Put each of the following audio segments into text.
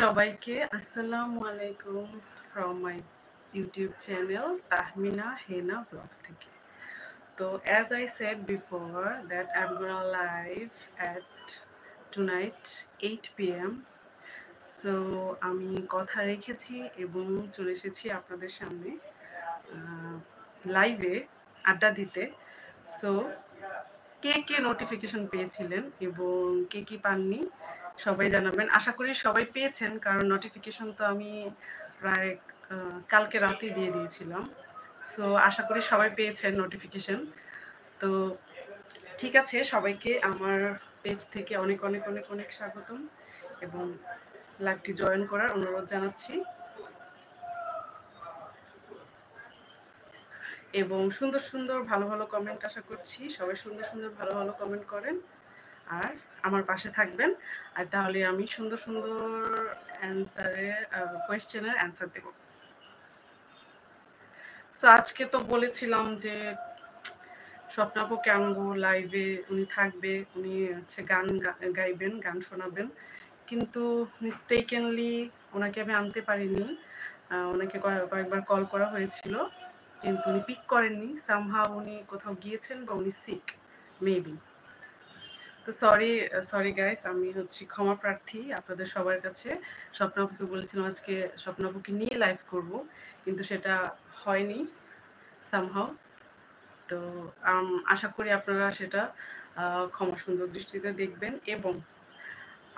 সবাইকে আসসালামু আলাইকুম from my YouTube channel Tahmina Hena vlogs থেকে। তো as I said before that I'm gonna live at tonight 8 p.m. So আমি কথা রেখেছি এবং চলে এসেছি আপনাদের সামনে লাইভে আড্ডা দিতে। সো কে কে নোটিফিকেশন পেয়েছিলেন এবং কে কি পাননি সবাই জানাবেন। আশা করি সবাই পেয়েছেন, কারণ নোটিফিকেশন তো আমি প্রায় কালকে রাতে দিয়ে দিয়েছিলাম। সো আশা করি সবাই পেয়েছেন নোটিফিকেশন। তো ঠিক আছে, সবাইকে আমার পেজ থেকে অনেক অনেক অনেক অনেক স্বাগতম এবং লাইভটি জয়েন করার অনুরোধ জানাচ্ছি। এবং সুন্দর সুন্দর ভালো ভালো কমেন্ট আশা করছি সবাই সুন্দর সুন্দর ভালো ভালো কমেন্ট করেন আর আমার পাশে থাকবেন। আর তাহলে আমি সুন্দর সুন্দর কোয়েশ্চেনের অ্যান্সার দেব। সো আজকে তো বলেছিলাম যে স্বপ্নাপুকে আনবো লাইভে, উনি থাকবে, উনি হচ্ছে গান গাইবেন, গান শোনাবেন, কিন্তু মিস্টেকেনলি ওনাকে আমি আনতে পারিনি। ওনাকে কয়েকবার কল করা হয়েছিল কিন্তু উনি পিক করেননি। সামহাউ উনি কোথাও গিয়েছেন বা উনি সিক মেবি। তো সরি গাইস, আমি হচ্ছে ক্ষমা প্রার্থী আপনাদের সবার কাছে। স্বপ্নাপুকে বলেছিলাম আজকে স্বপ্নাপুকে নিয়ে লাইভ করব, কিন্তু সেটা হয়নি সামহাউ। তো আশা করি আপনারা সেটা ক্ষমা সুন্দর দৃষ্টিতে দেখবেন এবং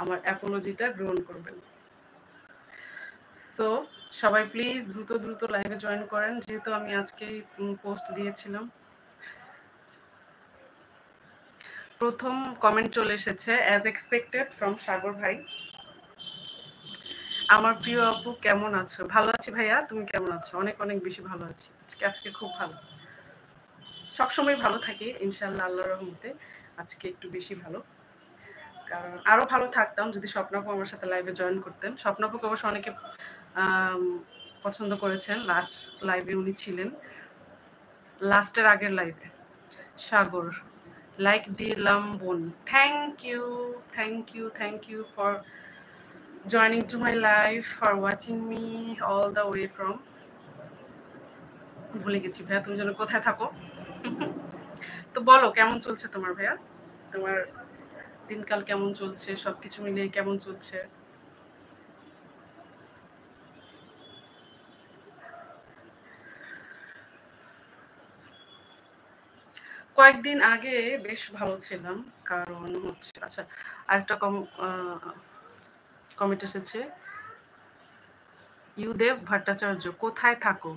আমার অ্যাপোলজিটা গ্রহণ করবেন। সো সবাই প্লিজ দ্রুত দ্রুত লাইভে জয়েন করেন, যেহেতু আমি আজকেই পোস্ট দিয়েছিলাম। প্রথম কমেন্ট চলে এসেছে অ্যাজ এক্সপেক্টেড ফ্রম সাগর ভাই। আমার প্রিয় আপু কেমন আছো? ভালো আছি ভাইয়া, তুমি কেমন আছো? অনেক অনেক বেশি ভালো আছি। আজকে খুব ভালো, সবসময় ভালো থাকি ইনশাল্লাহ আল্লাহর রহমতে। আজকে একটু বেশি ভালো, কারণ আরো ভালো থাকতাম যদি স্বপ্নাপু আমার সাথে লাইভে জয়েন করতেন। স্বপ্নাপুকে অবশ্য অনেকে পছন্দ করেছেন, লাস্ট লাইভে উনি ছিলেন, লাস্টের আগের লাইভে। সাগর লাইক দিলাম বোন, thank you for joining to my live, for watching me all the way from ভুলে গেছি ভাইয়া, তুমি যেন কোথায় থাকো। তো বলো কেমন চলছে তোমার ভাইয়া, তোমার দিনকাল কেমন চলছে, সবকিছু মিলিয়ে কেমন চলছে? কয়েকদিন আগে বেশ ভালো ছিলাম, কারণ হচ্ছে আচ্ছা আরেকটা কমেন্ট এসেছে, ইউদেব ভট্টাচার্য কোথায় থাকো?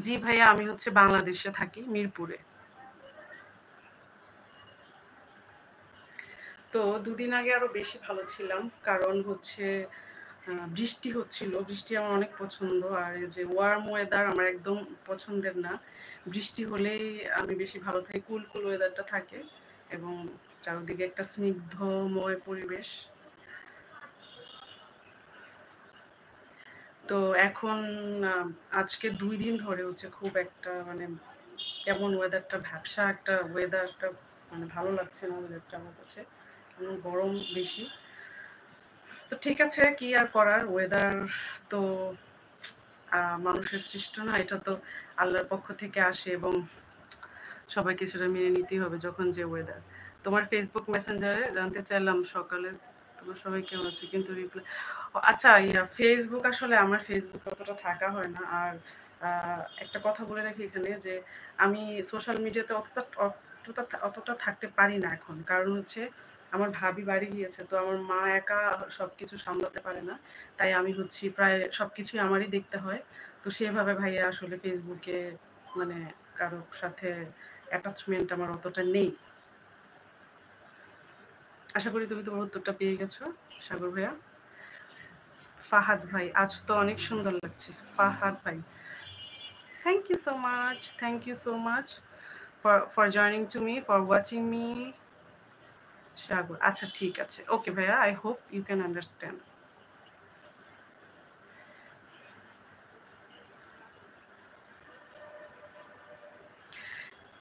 জি ভাইয়া, আমি হচ্ছে বাংলাদেশে থাকি, মিরপুরে। তো দুদিন আগে আরো বেশি ভালো ছিলাম, কারণ হচ্ছে বৃষ্টি হচ্ছিল। বৃষ্টি আমার অনেক পছন্দ, আর এই যে ওয়ার্ম ওয়েদার আমার একদম পছন্দের না। বৃষ্টি হলেই আমি বেশি ভালো থাকি, কুল কুল ওয়েদারটা থাকে এবং চারদিকে একটা স্নিগ্ধময় পরিবেশ। তো এখন আজকে 2 দিন ধরে হচ্ছে খুব একটা মানে কেমন ওয়েদারটা, ভ্যাপসা একটা ওয়েদারটা, মানে ভালো লাগছে না ওয়েদারটা আমার কাছে, গরম বেশি। তো ঠিক আছে, কি আর করার, ওয়েদার তো মানুষের সৃষ্ট না, এটা তো আল্লাহর পক্ষ থেকে আসে এবং সবাইকে সেটা মেনে নিতেই হবে যখন যে ওয়েদার। তোমার ফেসবুক মেসেঞ্জারে জানতে চাইলাম সকালে তোমার সবাই কেমন আছে, কিন্তু রিপ্লাই আচ্ছা ফেসবুক, আসলে আমার ফেসবুক অতটা থাকা হয় না। আর একটা কথা বলে রাখি এখানে যে আমি সোশ্যাল মিডিয়াতে অতটা থাকতে পারি না এখন, কারণ হচ্ছে আমার ভাবি বাড়ি গিয়েছে, তো আমার মা একা সবকিছু সামলাতে পারে না, তাই আমি হচ্ছি প্রায় সবকিছুই আমারই দেখতে হয়। তো সেভাবে ভাইয়া আসলে ফেসবুকে মানে কারোর সাথে অ্যাটাচমেন্ট আমার অতটা নেই। আশা করি তুমি তোমার উত্তরটা পেয়ে গেছো সাগর ভাইয়া। ফাহাদ ভাই, আজ তো অনেক সুন্দর লাগছে। ফাহাদ ভাই, thank you so much for joining to me, for watching me. Sagar, আচ্ছা ঠিক আছে, ওকে ভাইয়া, I hope you can understand.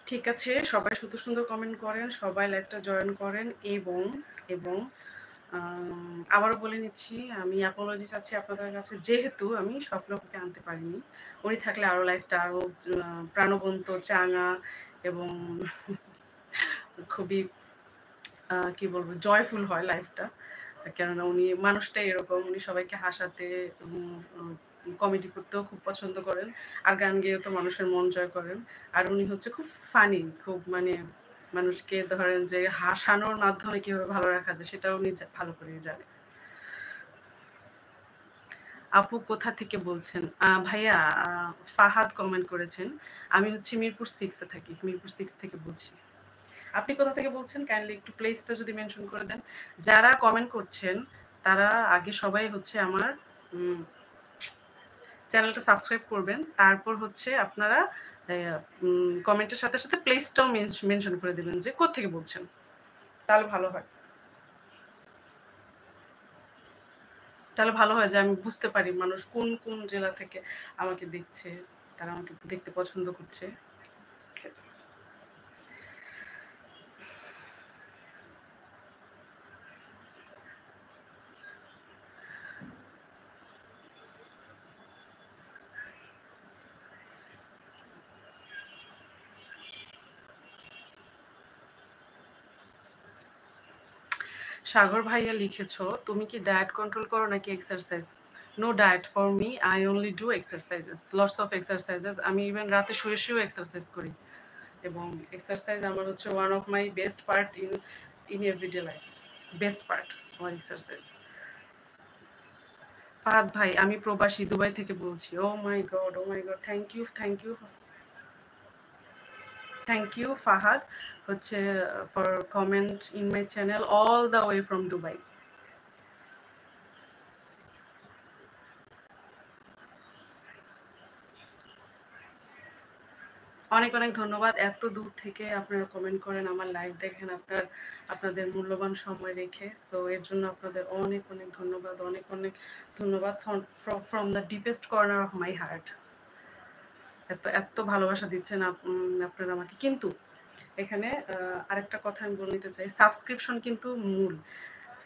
ঠিক আছে, সবাই সুন্দর সুন্দর কমেন্ট করেন, সবাই লাইভটা জয়েন করেন এবং এবং আবারও বলে নিচ্ছি, আমি অ্যাপোলজি চাচ্ছি আপনাদের কাছে, যেহেতু আমি স্বপ্নকে আনতে পারিনি। উনি থাকলে আরও লাইফটা আরও প্রাণবন্ত, চাঙা এবং খুবই কি বলবো, জয়ফুল হয় লাইফটা। কেননা উনি মানুষটাই এরকম, উনি সবাইকে হাসাতে, কমেডি করতেও খুব পছন্দ করেন, আর গান গেয়েও তো মানুষের মন জয় করেন। আর উনি হচ্ছে খুব ফানি, খুব মানে মানুষকে ধরেন যে হাসানোর মাধ্যমে কীভাবে ভালো রাখা যায় সেটাও উনি ভালো করেই জানে। আপু কোথা থেকে বলছেন? ভাইয়া, ফাহাদ কমেন্ট করেছেন। আমি হচ্ছে মিরপুর 6-এ থাকি, মিরপুর 6 থেকে বলছি। আপনি কোথা থেকে বলছেন? কাইন্ডলি একটু প্লেসটা যদি মেনশন করে দেন। যারা কমেন্ট করছেন তারা আগে সবাই হচ্ছে আমার চ্যানেলটা সাবস্ক্রাইব করবেন। তারপর হচ্ছে আপনারা কমেন্টের সাথে সাথে প্লেসটাও মেনশন করে দেবেন যে কোত্থেকে বলছেন। তাহলে ভালো হয়। তাহলে ভালো হয় যে আমি বুঝতে পারি মানুষ কোন কোন জেলা থেকে আমাকে দেখছে, তারা আমাকে দেখতে পছন্দ করছে। সাগর ভাইয়া লিখেছ, তুমি কি ডায়েট কন্ট্রোল করো নাকি exercise? No diet for me, I only do exercises, lots of exercises. আমি ইভেন রাতে শুয়ে শুয়েও এক্সারসাইজ করি, এবং এক্সারসাইজ আমার হচ্ছে one of my best part in everyday life. Best part আমার এক্সারসাইজ। ফাহাদ ভাই, আমি প্রবাসী, দুবাই থেকে বলছি। Oh my God, oh my God, thank you, thank you, thank you Fahad হচ্ছে for comment in my channel all the way from Dubai. অনেক অনেক ধন্যবাদ। এত দূর থেকে আপনারা কমেন্ট করেন, আমার লাইভ দেখেন আপনাদের মূল্যবান সময় রেখে। সো এর জন্য আপনাদের অনেক অনেক ধন্যবাদ, অনেক অনেক ধন্যবাদ from the deepest corner of my heart. এত এত ভালোবাসা দিচ্ছেন আপনারা আমাকে। কিন্তু এখানে আরেকটা কথা আমি বলে নিতে চাই, সাবস্ক্রিপশন কিন্তু মূল।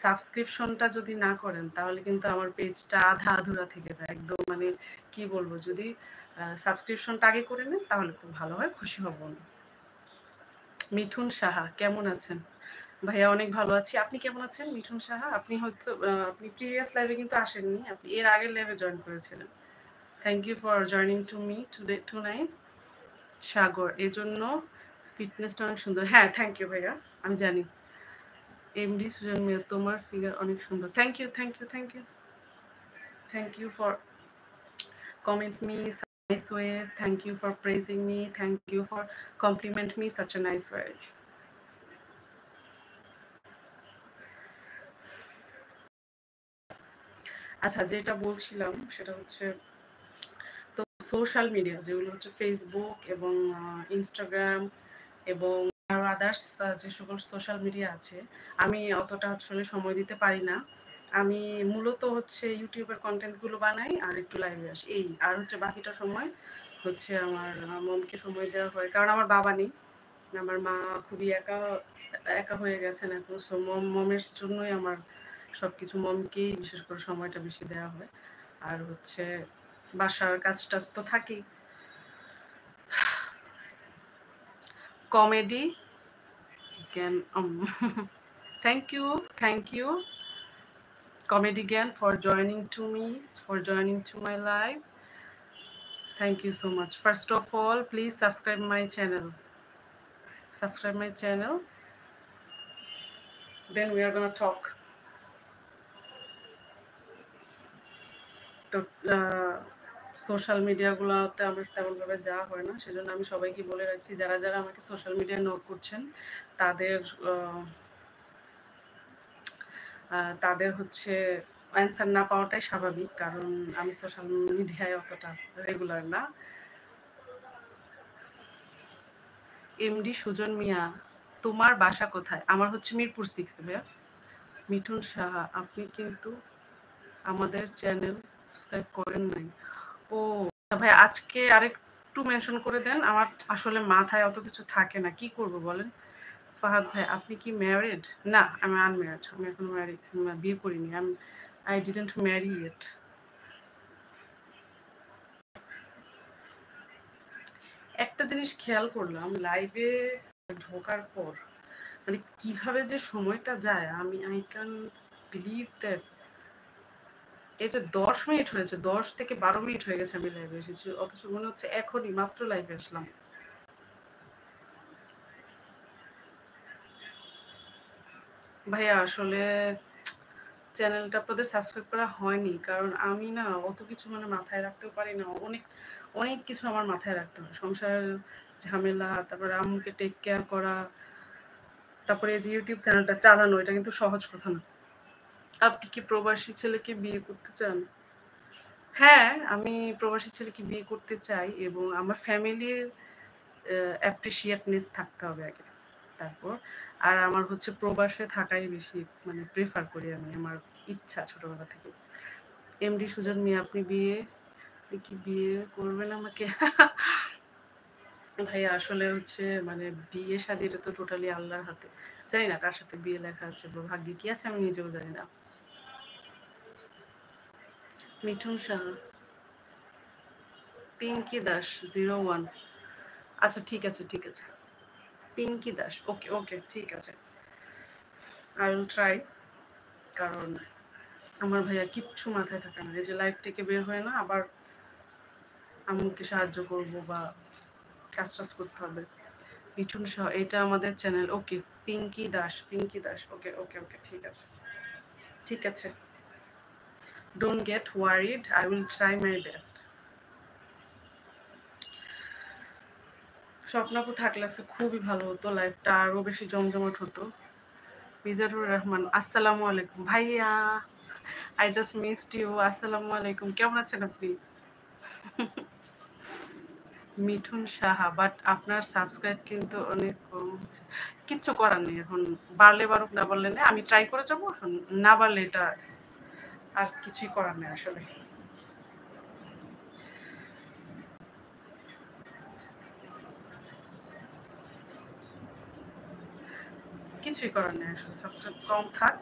সাবস্ক্রিপশনটা যদি না করেন তাহলে কিন্তু আমার পেজটা আধা আধুরা থেকে যায় একদম। মানে কি বলবো, যদি সাবস্ক্রিপশনটা আগে করে নেন তাহলে খুব ভালো হয়, খুশি হব। মিঠুন সাহা, কেমন আছেন? ভাইয়া অনেক ভালো আছি। আপনি কেমন আছেন মিঠুন সাহা? আপনি হয়তো আপনি প্রিভিয়াস লাইভে কিন্তু আসেননি, আপনি এর আগের লাইভে জয়েন করেছিলেন। Thank you for joining to me tonight. Sagar, এই জন্য ফিটনেসটা অনেক সুন্দর। হ্যাঁ, থ্যাংক ইউ ভাইয়া, আমি জানি। এমডি সুজন মিয়া, তোমার ফিগার অনেক সুন্দর। Thank you, thank you, thank you, thank you for comment me nice way. Thank you for praising me. Thank you for compliment me such a nice way. আচ্ছা, যেটা বলছিলাম সেটা হচ্ছে, তো সোশ্যাল মিডিয়া যেগুলো হচ্ছে ফেসবুক এবং ইনস্টাগ্রাম এবং আরও আদার্স যে সকল সোশ্যাল মিডিয়া আছে, আমি অতটা আসলে সময় দিতে পারি না। আমি মূলত হচ্ছে ইউটিউবের কন্টেন্টগুলো বানাই আর একটু লাইভে আসি, এই। আর হচ্ছে বাকিটা সময় হচ্ছে আমার মমকে সময় দেওয়া হয়, কারণ আমার বাবা নেই। আমার মা খুবই একা একা হয়ে গেছেন এখন। সো মমের জন্যই আমার সব কিছু, মমকেই বিশেষ করে সময়টা বেশি দেওয়া হয়। আর হচ্ছে বাসার কাজ টাজ তো থাকেই। কমেডি জ্ঞান, thank you Comedy Gan for joining to my live. Thank you so much. First of all, please subscribe my channel. Subscribe my channel. Then we are gonna talk. তো সোশ্যাল মিডিয়াগুলোতে আমার তেমনভাবে যাওয়া হয় না, সেজন্য আমি সবাইকে বলে রাখছি, যারা যারা আমাকে সোশ্যাল মিডিয়ায় নক করছেন তাদের তাদের হচ্ছে অ্যান্সার না পাওয়াটাই স্বাভাবিক, কারণ আমি সোশ্যাল মিডিয়ায় অতটা রেগুলার না। এমডি সুজন মিয়া, তোমার বাসা কোথায়? আমার হচ্ছে মিরপুর 6 ভাইয়া। মিঠুন সাহা, আপনি কিন্তু আমাদের চ্যানেল সাবস্ক্রাইব করেন নাই। ও ভাই, আজকে আরেকটু মেনশন করে দেন, আমার আসলে মাথায় অত কিছু থাকে না, কি করব বলেন। ফাহাদ ভাই, আপনি কি ম্যারিড? না, আমি আনম্যারিড। আমি এখনো বিয়ে করিনি। I didn't marry yet. একটা জিনিস খেয়াল করলাম লাইভে ঢোকার পর, মানে কিভাবে যে সময়টা যায়, আই ক্যান বিলিভ দ্যাট এই যে 10 মিনিট হয়েছে, 10 থেকে 12 মিনিট হয়ে গেছে আমি লাইভে এসেছি, অথচ মনে হচ্ছে এখনই মাত্র লাইভে আসলাম। ভাইয়া আসলে চ্যানেলটা আপনাদের সাবস্ক্রাইব করা হয়নি, কারণ আমি না অত কিছু মানে মাথায় রাখতেও পারি না। অনেক অনেক কিছু আমার মাথায় রাখতে হয়, সংসার ঝামেলা, তারপরে আম্মুকে টেক কেয়ার করা, তারপরে এই যে ইউটিউব চ্যানেলটা চালানো, এটা কিন্তু সহজ কথা না। আপনি কি প্রবাসী ছেলেকে বিয়ে করতে চান? হ্যাঁ, আমি প্রবাসী ছেলেকে বিয়ে করতে চাই, এবং আমার ফ্যামিলির অ্যাপ্রিসিয়েটনেস থাকতে হবে আগে, তারপর। আর আমার হচ্ছে প্রবাসে থাকাই বেশি মানে প্রেফার করি আমি, আমার ইচ্ছা ছোটবেলা থেকে। এমডি সুজন মিয়া, আপনি কি বিয়ে করবেন আমাকে? ভাইয়া আসলে হচ্ছে মানে বিয়ে শাদী এটা তো টোটালি আল্লাহর হাতে। জানি না কার সাথে বিয়ে লেখা আছে বা ভাগ্যে কি আছে, আমি নিজেও জানি না। মিঠুন সাহা, পিঙ্কি দাস 01। আচ্ছা ঠিক আছে, ঠিক আছে। পিঙ্কি দাস, ওকে ওকে, ঠিক আছে। I will try. কারণ আমার ভাইয়া কিচ্ছু মাথায় থাকে না, এই যে লাইফ থেকে বের হয়ে না আবার আম্মুকে সাহায্য করব বা কাজ টাজ করতে হবে। মিঠুন সহ, এটা আমাদের channel, okay. Pinky Das, Pinky Das, okay okay okay, ঠিক আছে, ঠিক আছে। Don't get worried, I will try my best. স্বপ্নাপু থাকলে আজকে খুবই ভালো হতো, লাইফটা আরও বেশি জমজমাট হতো। মিজানুর রহমান, আসসালামু আলাইকুম ভাইয়া, আই জাস্ট মিসড ইউ। আসসালামু আলাইকুম, কেমন আছেন আপনি? মিঠুন সাহা, বাট আপনার সাবস্ক্রাইব কিন্তু অনেক কম হচ্ছে। কিচ্ছু করার নেই এখন, বাড়লে বাড়ুক, না বাড়লে নেই, আমি ট্রাই করে যাবো এখন। না বাড়লে এটা আর কিছুই করার নেই আসলে। কিছুই করার নেই আসলে, সাবস্ক্রাইব কম থাক,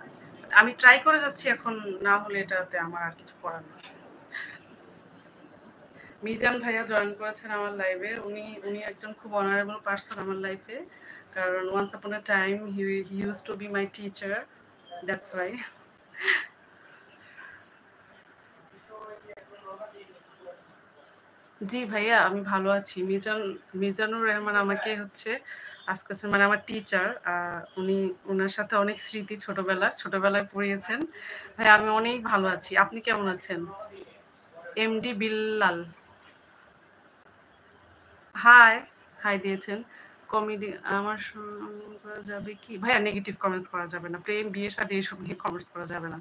আমি ট্রাই করে যাচ্ছি এখন। না হলে এটাতে আমার আর কিছু করার নেই। মিজান ভাইয়া জয়েন করেছেন আমার লাইভে। উনি উনি একজন খুব অনারেবল পার্সন আমার লাইফে, কারণ once upon a time he use to be my teacher, that's why. জি ভাইয়া, আমি ভালো আছি। মিজানুর রহমান আমাকে হচ্ছে আজকে মানে আমার টিচার। উনি, ওনার সাথে অনেক স্মৃতি, ছোটবেলায় পড়িয়েছেন। ভাইয়া আমি অনেক ভালো আছি, আপনি কেমন আছেন? এমডি বিল্লাল, হাই, হাই দিয়েছেন। কমেডি আমার করা যাবে কি? ভাইয়া নেগেটিভ কমেন্টস করা যাবে না। প্রেম, বিয়ে, শাদী এসব নিয়ে কমেন্টস করা যাবে না।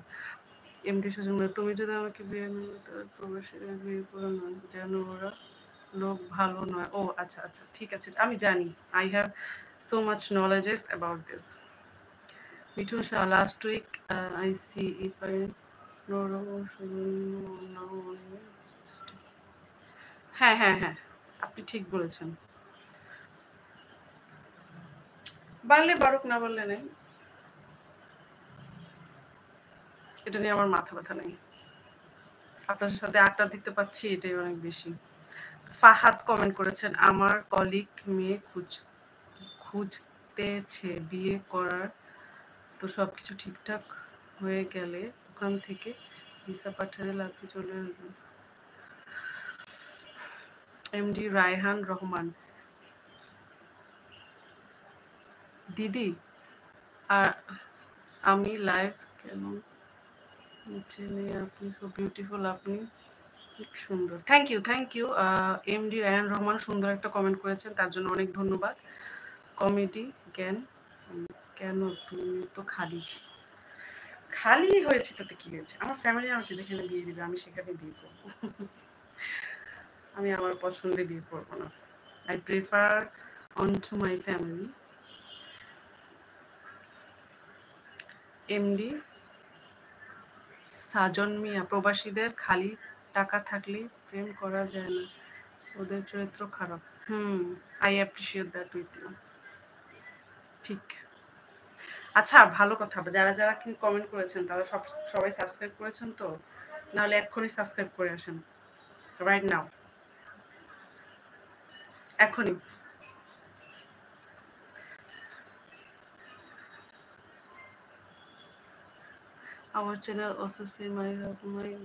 এমডি সুজন, তুমি যদি আমাকে বিয়ে না করো, তাহলে প্রবাসীরা বিয়ে করো না, যেন ওরা লোক ভালো নয়। ও আচ্ছা আচ্ছা, ঠিক আছে, আমি জানি। I have so much knowledges about this. Mithun Shah, last week I see if I know. হ্যাঁ হ্যাঁ হ্যাঁ, আপনি ঠিক বলেছেন। বাড়লে বাড়ুক, না বাড়লে নেই, এটা নিয়ে আমার মাথা ব্যথা নেই। আপনার সাথে আড্ডা দিতে পারছি, এটাই অনেক বেশি। ফাহাদ কমেন্ট করেছেন, আমার কলিগ মেয়ে খুঁজতেছে বিয়ে করার, তো সব কিছু ঠিকঠাক হয়ে গেলে ওখান থেকে ভিসা পাঠালে লাভে চলে আসবে। এমডি রায়হান রহমান, দিদি আর আমি লাইভ কেন জেনে, আপনি সো বিউটিফুল, আপনি খুব সুন্দর। Thank you, thank you. MD Raihan Rahman সুন্দর একটা কমেন্ট করেছেন, তার জন্য অনেক ধন্যবাদ। কমেডি জ্ঞান, কেন তুমি তো খালি খালি হয়েছে, তাতে কি হয়েছে? আমার ফ্যামিলি আমাকে যেখানে বিয়ে দিবে আমি সেখানে বিয়ে করবো। আমি আমার পছন্দে বিয়ে করবো না। I prefer on to my family. MD Sajan Mia, প্রবাসীদের খালি টাকা থাকলে প্রেম করা যায় না, ওদের চরিত্র খারাপ। Hmm, I appreciate that with you. ঠিক। আচ্ছা ভালো কথা, যারা যারা কি কমেন্ট করেছেন তারা সবাই সাবস্ক্রাইব করেছেন তো? নাহলে এক্ষুনি সাবস্ক্রাইব করে আসেন, রাইট নাও, এখনই। আমার channel also say my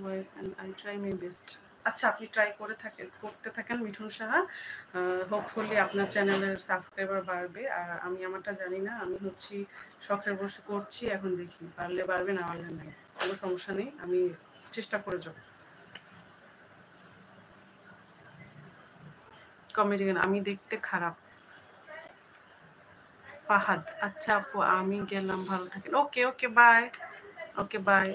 wife and I try my best. আচ্ছা আপনি ট্রাই করতে থাকেন মিঠুন সাহা, হোপফুলি আপনার চ্যানেলের সাবস্ক্রাইবার বাড়বে। আর আমি আমারটা জানি না, আমি হচ্ছি শখের বসে করছি, এখন দেখি পারলে বাড়বে না পারলে নাই, কোনো সমস্যা নেই, আমি চেষ্টা করে যাব। কমেডিয়ান আমি দেখতে খারাপ। ফাহাদ আচ্ছা আপু আমি গেলাম, ভালো থাকেন। ওকে ওকে বাই। Okay bye.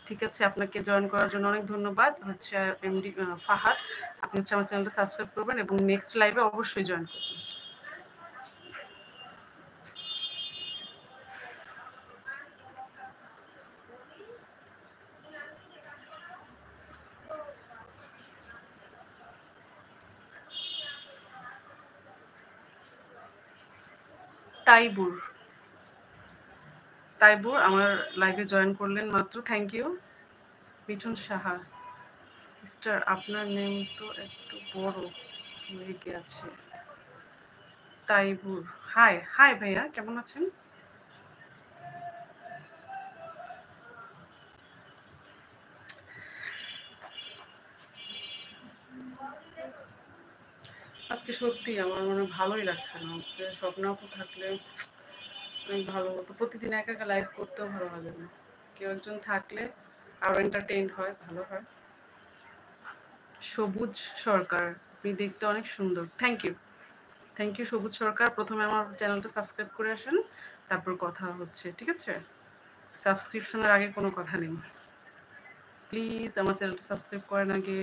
ঠিক আছে, আপনাকে জয়েন করার জন্য অনেক ধন্যবাদ। হচ্ছে এমডি ফাহাদ, আপনি হচ্ছে আমার চ্যানেলটা সাবস্ক্রাইব করবেন এবং নেক্সট লাইভে অবশ্যই জয়েন করবেন। তাইবুর, তাইবুর আমার লাইভে জয়েন করলেন মাত্র, thank you. Mithun Saha sister আপনার নেম তো একটু বড় হয়ে গেছে। তাইবুর হাই হাই ভাইয়া, কেমন আছেন? আজকে সত্যি আমার মনে ভালোই লাগছে না, স্বপ্ন আপু থাকলে অনেক ভালো হতো। প্রতিদিন একা একা লাইভ করতেও ভালো লাগে না, কেউ একজন থাকলে আরো এন্টারটেইন হয়, ভালো হয়। সবুজ সরকার আপনি দেখতে অনেক সুন্দর, থ্যাংক ইউ। থ্যাংক ইউ সবুজ সরকার, প্রথমে আমার চ্যানেলটা সাবস্ক্রাইব করে আসেন, তারপর কথা হচ্ছে, ঠিক আছে? সাবস্ক্রিপশনের আগে কোনো কথা নেই, প্লিজ আমার চ্যানেলটা সাবস্ক্রাইব করেন আগে।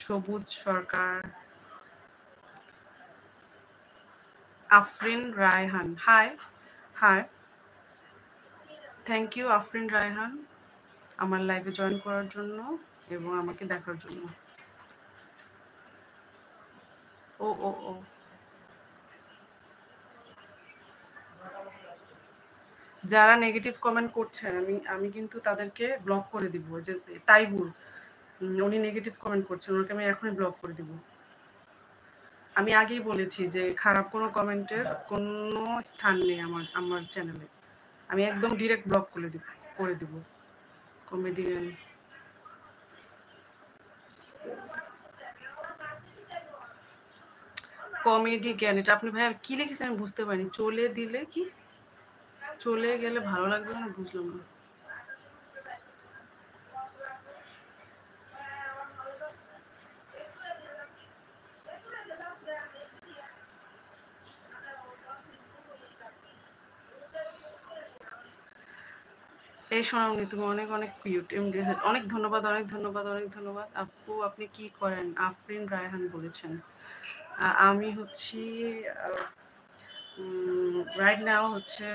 Sabuj Sarkar. Afrin Raihan hi hi, thank you Afrin Raihan আমার লাইভে জয়েন করার জন্য এবং আমাকে দেখার জন্য। ও ও ও যারা নেগেটিভ কমেন্ট করছেন আমি আমি কিন্তু তাদেরকে ব্লক করে দিব। যে তাইবুল, উনি নেগেটিভ কমেন্ট করছেন, ওনাকে আমি এখনই ব্লক করে দিব। আমি আগেই বলেছি যে খারাপ কোনো কমেন্টের কোনো স্থান নেই আমার আমার চ্যানেলে, আমি একদম ডিরেক্ট ব্লক করে দিব। কমেডিয়ান কমেডি জ্ঞান, এটা আপনি ভাইয়া কি লিখেছেন আমি বুঝতে পারিনি। চলে দিলে কি চলে গেলে ভালো লাগবে না, বুঝলাম না। এই সোনামণি তুমি অনেক অনেক কিউট, অনেক ধন্যবাদ অনেক ধন্যবাদ অনেক ধন্যবাদ। আপু আপনি কি করেন? আফরিন রায়হান বলেছেন। আমি হচ্ছি রাইট নাও হচ্ছে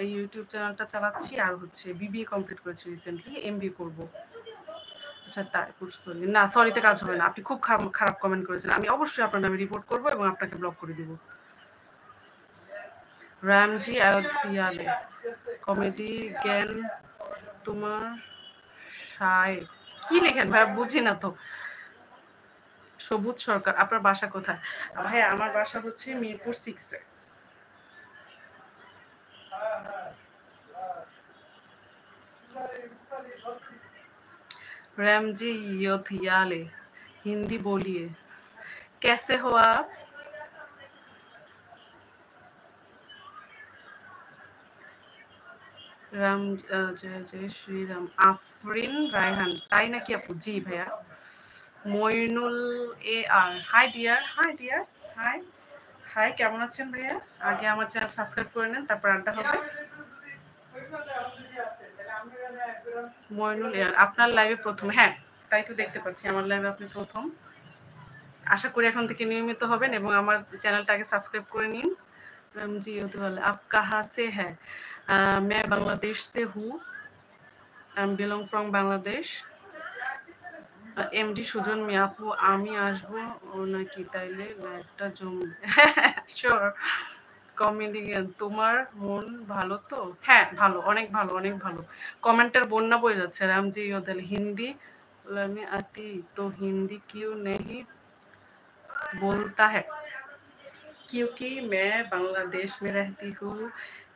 এই ইউটিউব চ্যানেলটা চালাচ্ছি, আর হচ্ছে বিবিএ কমপ্লিট করেছি রিসেন্টলি, এমবিএ করবো। আচ্ছা তাই বুঝতে না, সরিতে কাজ হবে না, আপনি খুব খারাপ কমেন্ট করেছেন, আমি অবশ্যই আপনার নামে রিপোর্ট করবো এবং আপনাকে ব্লক করে দিব। রামজি আয়োধিয়ালে কমেডি জ্ঞান তোমার সায় কি লেখেন ভাই, বুঝি না তো। সবুজ সরকার আপনার বাসা কোথায়? ভাই আমার বাসা হচ্ছে মিরপুর 6-এ। रैमजी योथियाले हिंदी बोलिए, कैसे हो आप? রাম জয় জয় শ্রীরাম। আফরিন রায়হান তাই নাকি আপু? জি ভাইয়া। Moinul A R hi dear, hi dear, hi hi, কেমন আছেন ভাইয়া? আগে আমার চ্যানেল সাবস্ক্রাইব করে নেন, তারপর আড্ডা হবে। মইনুল এ আর আপনার লাইভে প্রথম, হ্যাঁ তাই তো দেখতে পাচ্ছি আমার লাইভে আপনি প্রথম। আশা করি এখন থেকে নিয়মিত হবেন এবং আমার চ্যানেলটা আগে সাবস্ক্রাইব করে নিন। रमजी उद्दवाल आप कहाँ से है? मैं बांग्लादेश से हूँ, I am belong from Bangladesh. MD Sujan Mia আপু আমি আসবো নাকি তাইলে লাইভটা জমবে? শিওর, কমেডিয়ান তোমার মন ভালো তো? হ্যাঁ ভালো, অনেক ভালো, অনেক ভালো। কমেন্টের বন্যা বয়ে যাচ্ছে। রামজি योधल हिंदी में आती तो हिंदी क्यों नहीं बोलता है? क्योंकि मैं बांग्लादेश में रहती हूँ,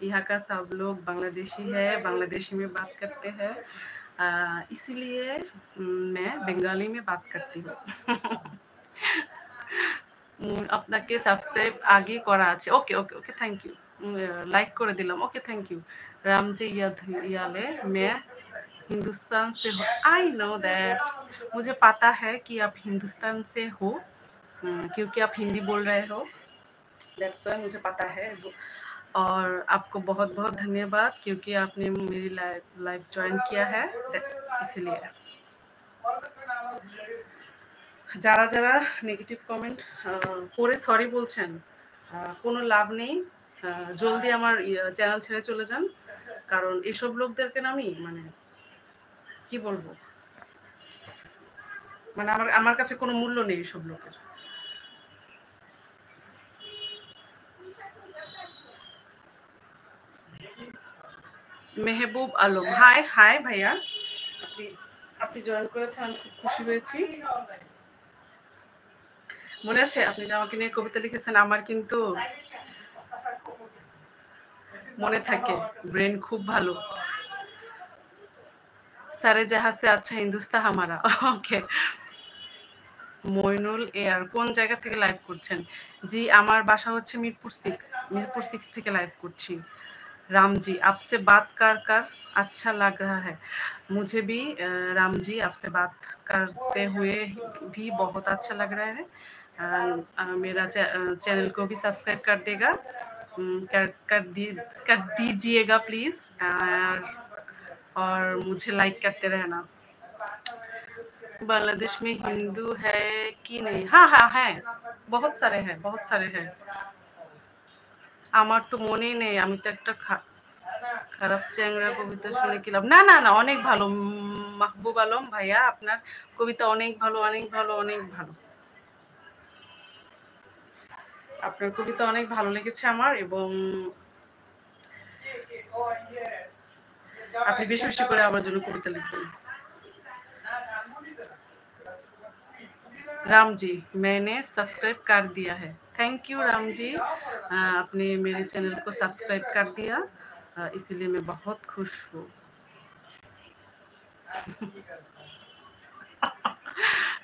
यहाँ का सब लोग बांग्लादेशी है, बांग्लादेशी में बात करते हैं, इसीलिए मैं बंगाली में बात करती हूँ। আপনাকে সাবস্ক্রাইব আগে করা আছে। Okay okay okay thank you. Like করে দিলাম। Okay thank you. Ramji Yale मैं हिंदुस्तान से हूँ। आई नो दैट, मुझे पता है कि आप हिंदुस्तान से हो, क्योंकि आप हिंदी बोल रहे हो, दैट्स व्हाई मुझे पता है। और आपको बहुत बहुत धन्यवाद क्योंकि आपने मेरी लाइव ज्वाइन किया है, इसलिए। যারা যারা নেগেটিভ কমেন্ট করে সরি বলছেন, কোনো লাভ নেই। জলদি আমার চ্যানেল ছেড়ে চলে যান, কারণ এসব লোকদেরকে না আমি মানে কি বলবো, মানে আমার আমার কাছে কোনো মূল্য নেই এসব লোকের। মেহবুব আলম, হাই হাই ভাইয়া, আপনি আপনি জয়েন করেছেন, আমি খুব খুশি হয়েছি। মনে আছে আপনি যে আমাকে নিয়ে কবিতা লিখেছেন? আমার কিন্তু মনে থাকে, ব্রেন খুব ভালো। সারে জাহাঁ সে আচ্ছা হিন্দুস্তান হামারা। ওকে। মইনুল এয়ার, কোন জায়গা থেকে লাইভ করছেন? জি আমার বাসা হচ্ছে মিরপুর 6, মিরপুর 6 থেকে লাইভ করছি। राम जी आपसे बात कर कर अच्छा लग रहा है, मुझे भी राम जी आपसे बात करते हुए भी बहुत अच्छा लग रहा है। मेरा चैनल को भी सब्सक्राइब कर देगा, कर दीजिएगा प्लीज़, और मुझे लाइक करते रहना। बांग्लादेश में हिंदू है कि नहीं? हाँ हाँ है, बहुत सारे हैं, बहुत सारे हैं। আমার তো মনেই নেই, আমি তো একটা খারাপ চ্যাংড়া কবিতা শুনে কি লাভ? না না না, অনেক ভালো মাহবুব আলম ভাইয়া, আপনার কবিতা অনেক ভালো, অনেক ভালো, অনেক ভালো। আপনার কবিতা অনেক ভালো লেগেছে আমার, এবং আপনি বেশি বেশি করে আমার জন্য কবিতা লিখবেন। राम जी मैंने सब्सक्राइब कर दिया है। थैंक यू राम जी, आपने मेरे चैनल को सब्सक्राइब कर दिया, इसलिए मैं बहुत खुश हूँ।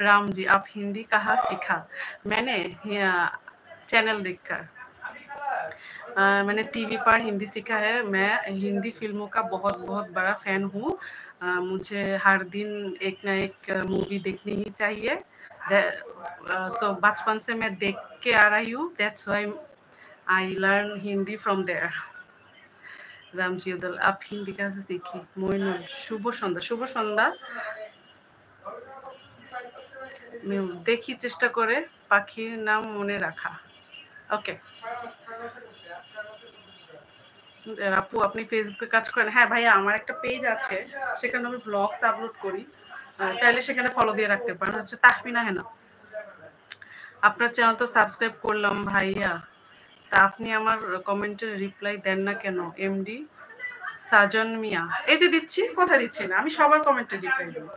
राम जी आप हिंदी कहाँ सीखा? मैंने चैनल देखकर, मैंने टीवी पर हिंदी सीखा है। मैं हिंदी फिल्मों का बहुत बहुत बड़ा फैन हूँ। मुझे हर दिन एक ना एक मूवी देखनी ही चाहिए। सो बचपन से मैं देख के आ रही हूँ, that's why I learn Hindi from there. Ramji Udal आप हिंदी कहाँ से सीखी? मोइनुल, शुभ সন্ধ্যা। শুভ সন্ধ্যা। দেখি চেষ্টা করে পাখির নাম মনে রাখা। ওকে। আপু আপনি ফেসবুকে কাজ করেন? হ্যাঁ ভাইয়া, আমার একটা পেজ আছে, সেখানে আমি ব্লগস আপলোড করি, চাইলে সেখানে ফলো দিয়ে রাখতে পারেন, হচ্ছে তাহমিনা হেনা। আপনার চ্যানেল তো সাবস্ক্রাইব করলাম ভাইয়া, তা আপনি আমার কমেন্টের রিপ্লাই দেন না কেন? এমডি সাজন মিয়া, এই যে দিচ্ছি, কথা দিচ্ছি না, আমি সবার কমেন্টের রিপ্লাই দিই,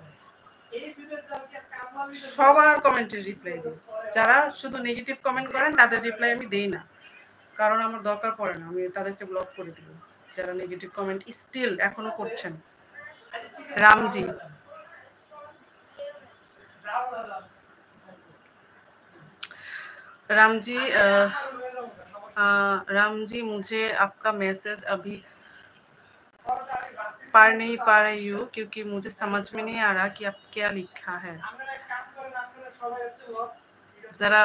সবার কমেন্টের রিপ্লাই দিই। যারা শুধু নেগেটিভ কমেন্ট করেন তাদের রিপ্লাই আমি দেই না, কারণ আমার দরকার পড়ে না, আমি তাদেরকে ব্লক করে দিব যারা নেগেটিভ কমেন্ট স্টিল এখনো করছেন। रामजी रामजी रामजी मुझे आपका मैसेज अभी पढ़ नहीं पा रही हूँ क्योंकि मुझे समझ में नहीं आ रहा कि आप क्या लिखा है। जरा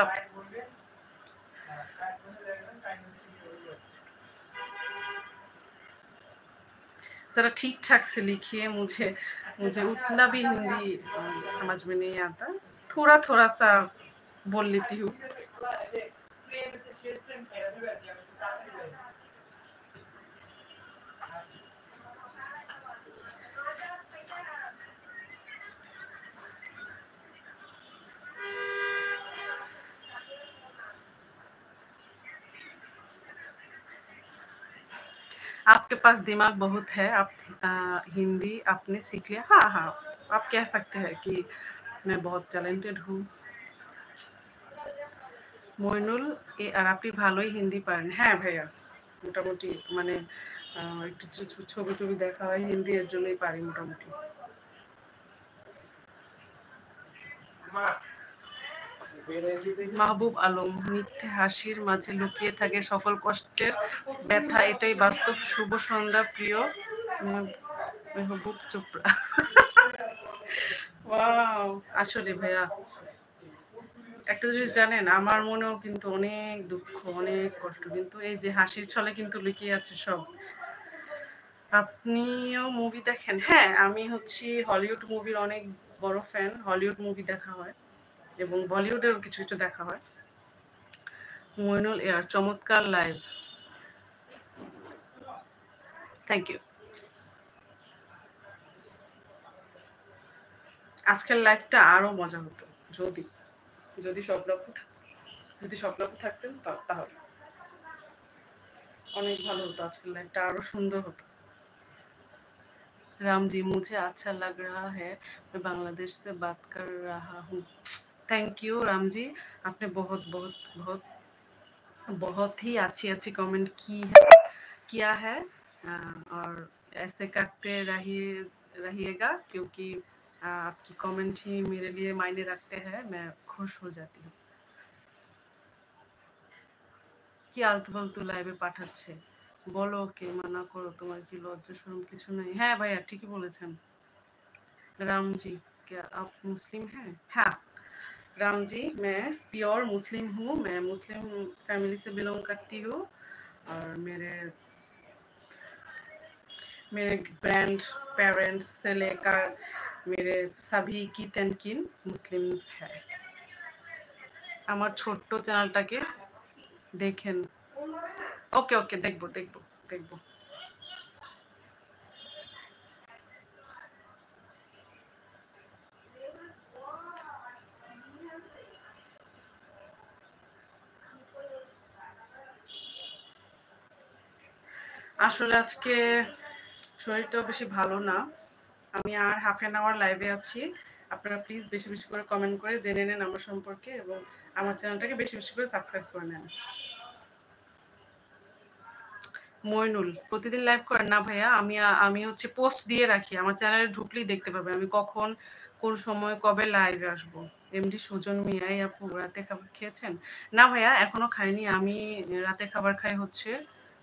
जरा ठीक ठाक से लिखिए, मुझे मुझे उतना भी हिंदी समझ में नहीं आता, थोड़ा थोड़ा सा बोल लेती हूँ। आपके पास दिमाग बहुत है, आप हिंदी आपने सीख लिया। हाँ हाँ, आप कह सकते हैं कि मैं बहुत टैलेंटेड हूँ। মইনুল আর আপনি ভালোই হিন্দি পারেন। হ্যাঁ ভাইয়া, মোটামুটি মানে একটু ছবি টবি দেখা হয় হিন্দি, এর জন্যই পারি মোটামুটি। মাহবুব আলম, মিথ্যে হাসির মাঝে লুকিয়ে থাকে সকল কষ্টের ব্যথা, এটাই বাস্তব। শুভ সন্ধ্যা প্রিয় মেহবুব চোপড়া। ওয়াও, আসলে ভাইয়া একটা জিনিস জানেন, আমার মনেও কিন্তু অনেক দুঃখ, অনেক কষ্ট, কিন্তু এই যে হাসির ছলে কিন্তু লুকিয়ে আছে সব। আপনিও মুভি দেখেন? হ্যাঁ, আমি হচ্ছি হলিউড মুভির অনেক বড় ফ্যান। হলিউড মুভি দেখা হয় এবং বলিউডেরও কিছু কিছু দেখা হয়। মইনুল এয়ার, চমৎকার লাইভ, থ্যাংক ইউ। আজকের লাইভটা আরো মজা হতো যদি যদি স্বপ্নপু যদি স্বপ্নপু থাকতেন তাহলে অনেক ভালো হতো, আজকের লাইভটা আরো সুন্দর হতো। राम जी, मुझे अच्छा लग रहा है, मैं बांग्लादेश से बात कर रहा हूँ। थैंक यू राम जी, आपने बहुत बहुत बहुत बहुत ही अच्छी अच्छी कमेंट किया है। और ऐसे करते रहिएगा, क्योंकि आपकी कमेंट ही मेरे लिए मायने रखते हैं, मैं खुश हो जाती हूँ। কি আলতু ফালতু লাইভে পাঠাচ্ছে, বলো ওকে মানা করো, তোমার কি লজ্জা শরম কিছু নেই? হ্যাঁ ভাইয়া, ঠিকই বলেছেন। राम जी, क्या आप मुस्लिम हैं? हाँ राम जी, मैं प्योर मुस्लिम हूँ, मैं मुस्लिम फैमिली से बिलोंग करती हूँ। और मेरे मेरे ग्रैंड पेरेंट्स से लेकर मेरे सभी की तनकीन मुस्लिम्स है। আমার ছোট্ট চ্যানেলটাকে দেখেন। ওকে ওকে, দেখবো দেখবো দেখবো। আসলে আজকে শরীরটাও বেশি ভালো না, আমি আর হাফ অ্যান আওয়ার লাইভে আছি। আপনারা প্লিজ বেশি বেশি করে কমেন্ট করে জেনে নেন আমার সম্পর্কে, এবং আমার চ্যানেলটাকে বেশি বেশি করে সাবস্ক্রাইব করে নেন। মইনুল, প্রতিদিন লাইভ করেন? না ভাইয়া, আমি হচ্ছে পোস্ট দিয়ে রাখি, আমার চ্যানেলে ঢুকলেই দেখতে পাবে আমি কখন কোন সময় কবে লাইভে আসবো। এমডি সুজন মিয়াই, আপু রাতে খাবার খেয়েছেন? না ভাইয়া, এখনো খাইনি। আমি রাতে খাবার খাই হচ্ছে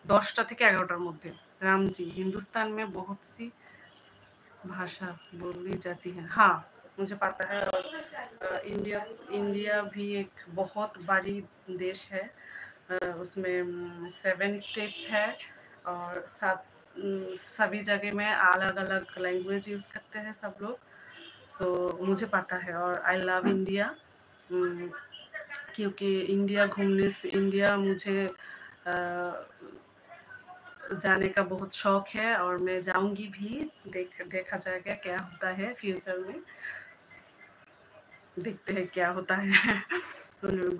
10টা থেকে 11টার মধ্যে। रामजी, हिंदुस्तान में बहुत सी भाषा बोली जाती है। हाँ, मुझे पता है। और इंडिया इंडिया भी एक बहुत बड़ी देश है। उसमें 7 स्टेट्स है, और सभी जगह में अलग अलग लैंग्वेज यूज़ करते हैं सब लोग। सो मुझे पता है, और आई लव इंडिया, क्योंकि इंडिया घूमने से इंडिया मुझे जाने का बहुत शौक है, और मैं जाऊंगी भी। देखा जाएगा क्या होता है फ्यूचर में, देखते हैं क्या होता है।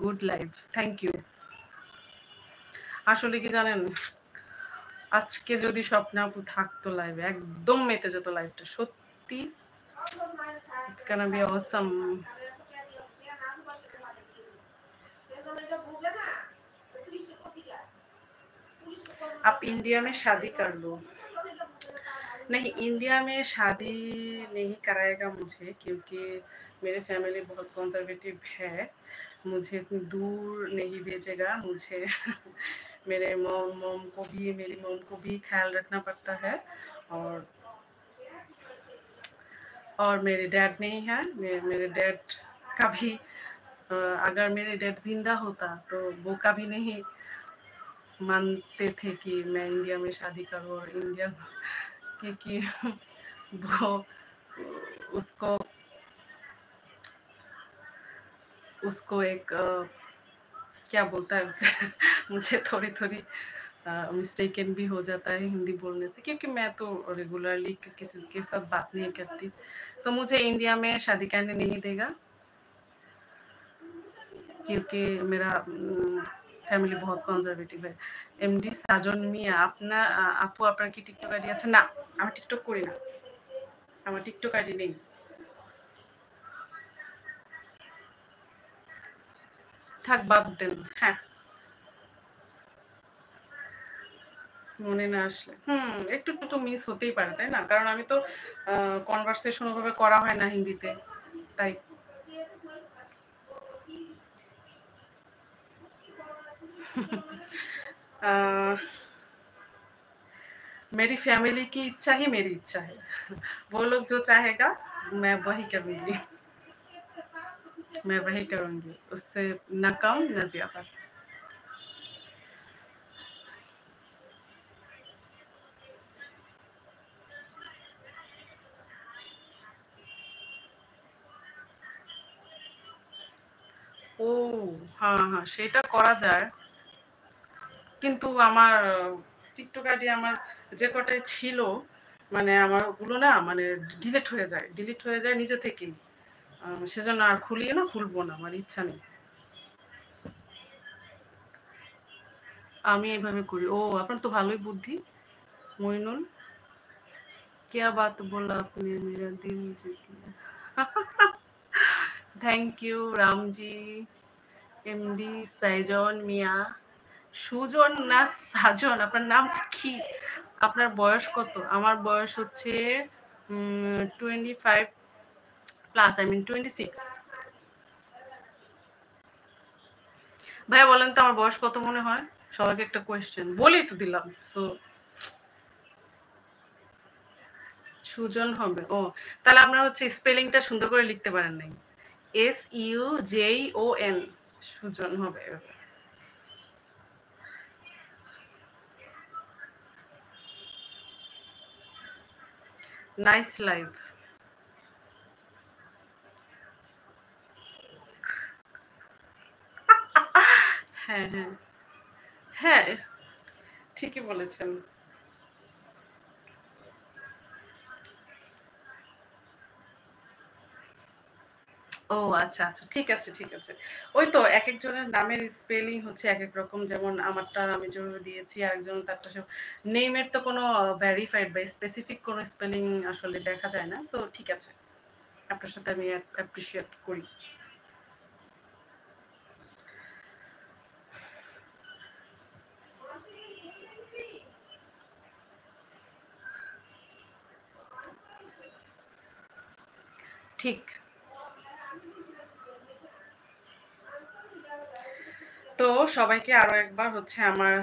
Good life, thank you. আসলে কি জানেন, আজকে যদি স্বপ্ন আপু থাকতো লাইভে, একদম মেতে যেত লাইভটা সত্যি। It's gonna be awesome. आप इंडिया में शादी कर लो। नहीं, इंडिया में शादी नहीं कराएगा मुझे, क्योंकि मेरे फैमिली बहुत कंजर्वेटिव है, मुझे इतनी दूर नहीं भेजेगा। मुझे मेरी मॉम को भी ख्याल रखना पड़ता है। और मेरे डैड नहीं है। मेरे डैड कभी अगर मेरे डैड जिंदा होता तो वो कभी नहीं मानते थे कि मैं इंडिया में शादी करूँ। और इंडिया, क्योंकि वो उसको उसको एक क्या बोलता है उसे मुझे थोड़ी थोड़ी मिस्टेकन भी हो जाता है हिंदी बोलने से, क्योंकि मैं तो रेगुलरली किसी के साथ बात नहीं करती। तो मुझे इंडिया में शादी करने नहीं देगा, क्योंकि मेरा फैमिली बहुत कंजरवेटिव है। एमडी साजन मिया আপনার আপু আপনার কি টিকটক আইডি আছে? না, আমি টিকটক করি না, আমার টিকটক আইডি নেই। থাক বাদ দেন। হ্যাঁ, মনে না আসলে একটু একটু তো মিস হতেই পারে, তাই না? কারণ আমি তো কনভারসেশন ওভাবে করা হয় না হিন্দিতে, তাই। আহ, मेरी फैमिली की इच्छा ही मेरी इच्छा है। वो लोग जो चाहेगा मैं वही करूँगी, मैं वही करूँगी, उससे न कम न ज्यादा। ও হ্যাঁ হ্যাঁ, সেটা করা যায়, কিন্তু আমার টিকটক আইডি আমার যে কটাই ছিল, মানে আমার ওগুলো না মানে ডিলিট হয়ে যায় নিজে থেকেই। সেজন্য আর খুলিয়ে না, খুলবো না, আমার ইচ্ছা নেই। আমি এইভাবে করি। ও আপনার তো ভালোই বুদ্ধি মইনুল। क्या बात बोला आपने, मेरा दिल जीत लिया। Thank you Ramji. MD Saijan Mia. Sujon না সাজন, আপনার নাম কি? আপনার বয়স কত? আমার বয়স হচ্ছে 25 প্লাস, আই মিন 26। ভাইয়া বলেন তো আমার বয়স কত মনে হয়? সবাইকে একটা কোয়েশ্চেন বলেই তো দিলাম। সো সুজন হবে। ও তাহলে আপনার হচ্ছে স্পেলিংটা সুন্দর করে লিখতে পারেন নাই। SUJON, সুজন হবে। Nice life. হ্যাঁ হ্যাঁ হ্যাঁ, ঠিকই বলেছেন। ও আচ্ছা আচ্ছা, ঠিক আছে ঠিক আছে। ওই তো এক একজনের নামের স্পেলিং হচ্ছে এক এক রকম, যেমন আমারটা আমি যেভাবে দিয়েছি, আরেকজন তারটা সব। নেমের তো কোনো ভ্যারিফাইড বা স্পেসিফিক কোনো স্পেলিং আসলে দেখা যায় না। সো ঠিক আছে, আপনার সাথে আমি অ্যাপ্রিসিয়েট করি। ঠিক। তো সবাইকে আরো একবার হচ্ছে আমার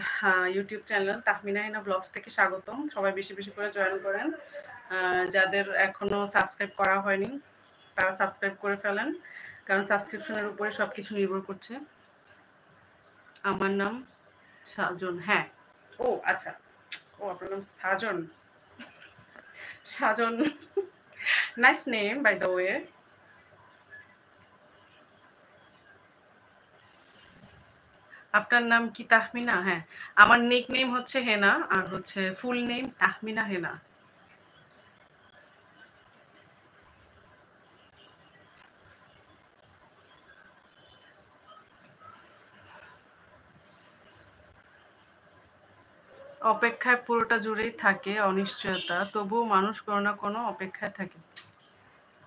ইউটিউব চ্যানেল তাহমিনা হিনা ব্লগস থেকে স্বাগতম। সবাই বেশি বেশি করে জয়েন করেন। যাদের এখনো সাবস্ক্রাইব করা হয়নি তারা সাবস্ক্রাইব করে ফেলেন, কারণ সাবস্ক্রিপশনের উপরে সবকিছু নির্ভর করছে। আমার নাম সাজন। হ্যাঁ। ও আচ্ছা। ও আপনার নাম Sajan. Sajan. Nice name by the way. আপনার নাম কি তাহমিনা? হ্যাঁ, আমার নিক নেম হচ্ছে হেনা, আর হচ্ছে ফুল নেম তাহমিনা হেনা। অপেক্ষায় পুরোটা জুড়েই থাকে অনিশ্চয়তা, তবুও মানুষ কোনো না কোনো অপেক্ষায় থাকে।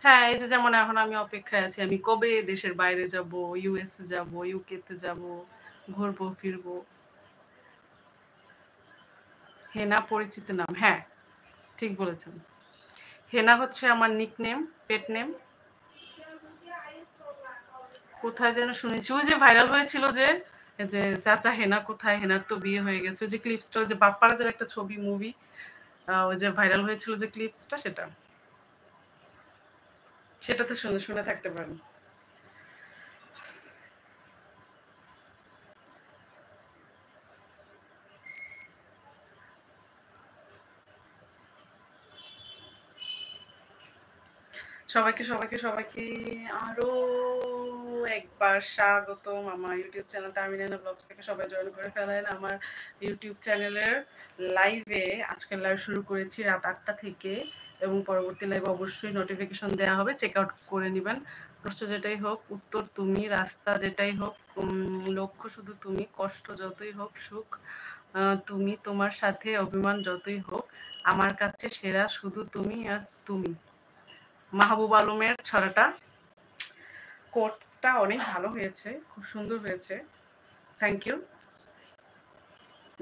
হ্যাঁ, এই যে যেমন এখন আমি অপেক্ষায় আছি, আমি কবে দেশের বাইরে যাব, ইউএসএ যাব, ইউকে তে যাব, ঘুরবো ফিরবো। হেনা পরিচিত নাম, হ্যাঁ ঠিক বলেছেন। হেনা হচ্ছে আমার নিক নেম, পেট নেম। কোথায় যেন শুনেছি, ওই যে ভাইরাল হয়েছিল যে এই যে চাচা হেনা কোথায়, হেনার তো বিয়ে হয়ে গেছে, ওই যে ক্লিপসটা, ওই যে বাপ্পারাজের একটা ছবি মুভি, ওই যে ভাইরাল হয়েছিল যে ক্লিপসটা, সেটা, সেটাতে শুনে শুনে থাকতে পারেন। সবাইকে সবাইকে সবাইকে আরো একবার স্বাগতম আমার ইউটিউব চ্যানেল টার্মিনাল ব্লগস থেকে। সবাই জয়েন করে ফেলেন আমার ইউটিউব চ্যানেলের লাইভে। আজকের লাইভ শুরু করেছি রাত 8টা থেকে, এবং পরবর্তী লাইভ অবশ্যই নোটিফিকেশন দেওয়া হবে, চেক আউট করে নেবেন। প্রশ্ন যেটাই হোক উত্তর তুমি, রাস্তা যেটাই হোক লক্ষ্য শুধু তুমি, কষ্ট যতই হোক সুখ তুমি, তোমার সাথে অভিমান যতই হোক আমার কাছে সেরা শুধু তুমি আর তুমি। মাহবুব আলমের ছড়াটা, কোটসটা অনেক ভালো হয়েছে, খুব সুন্দর হয়েছে। Thank you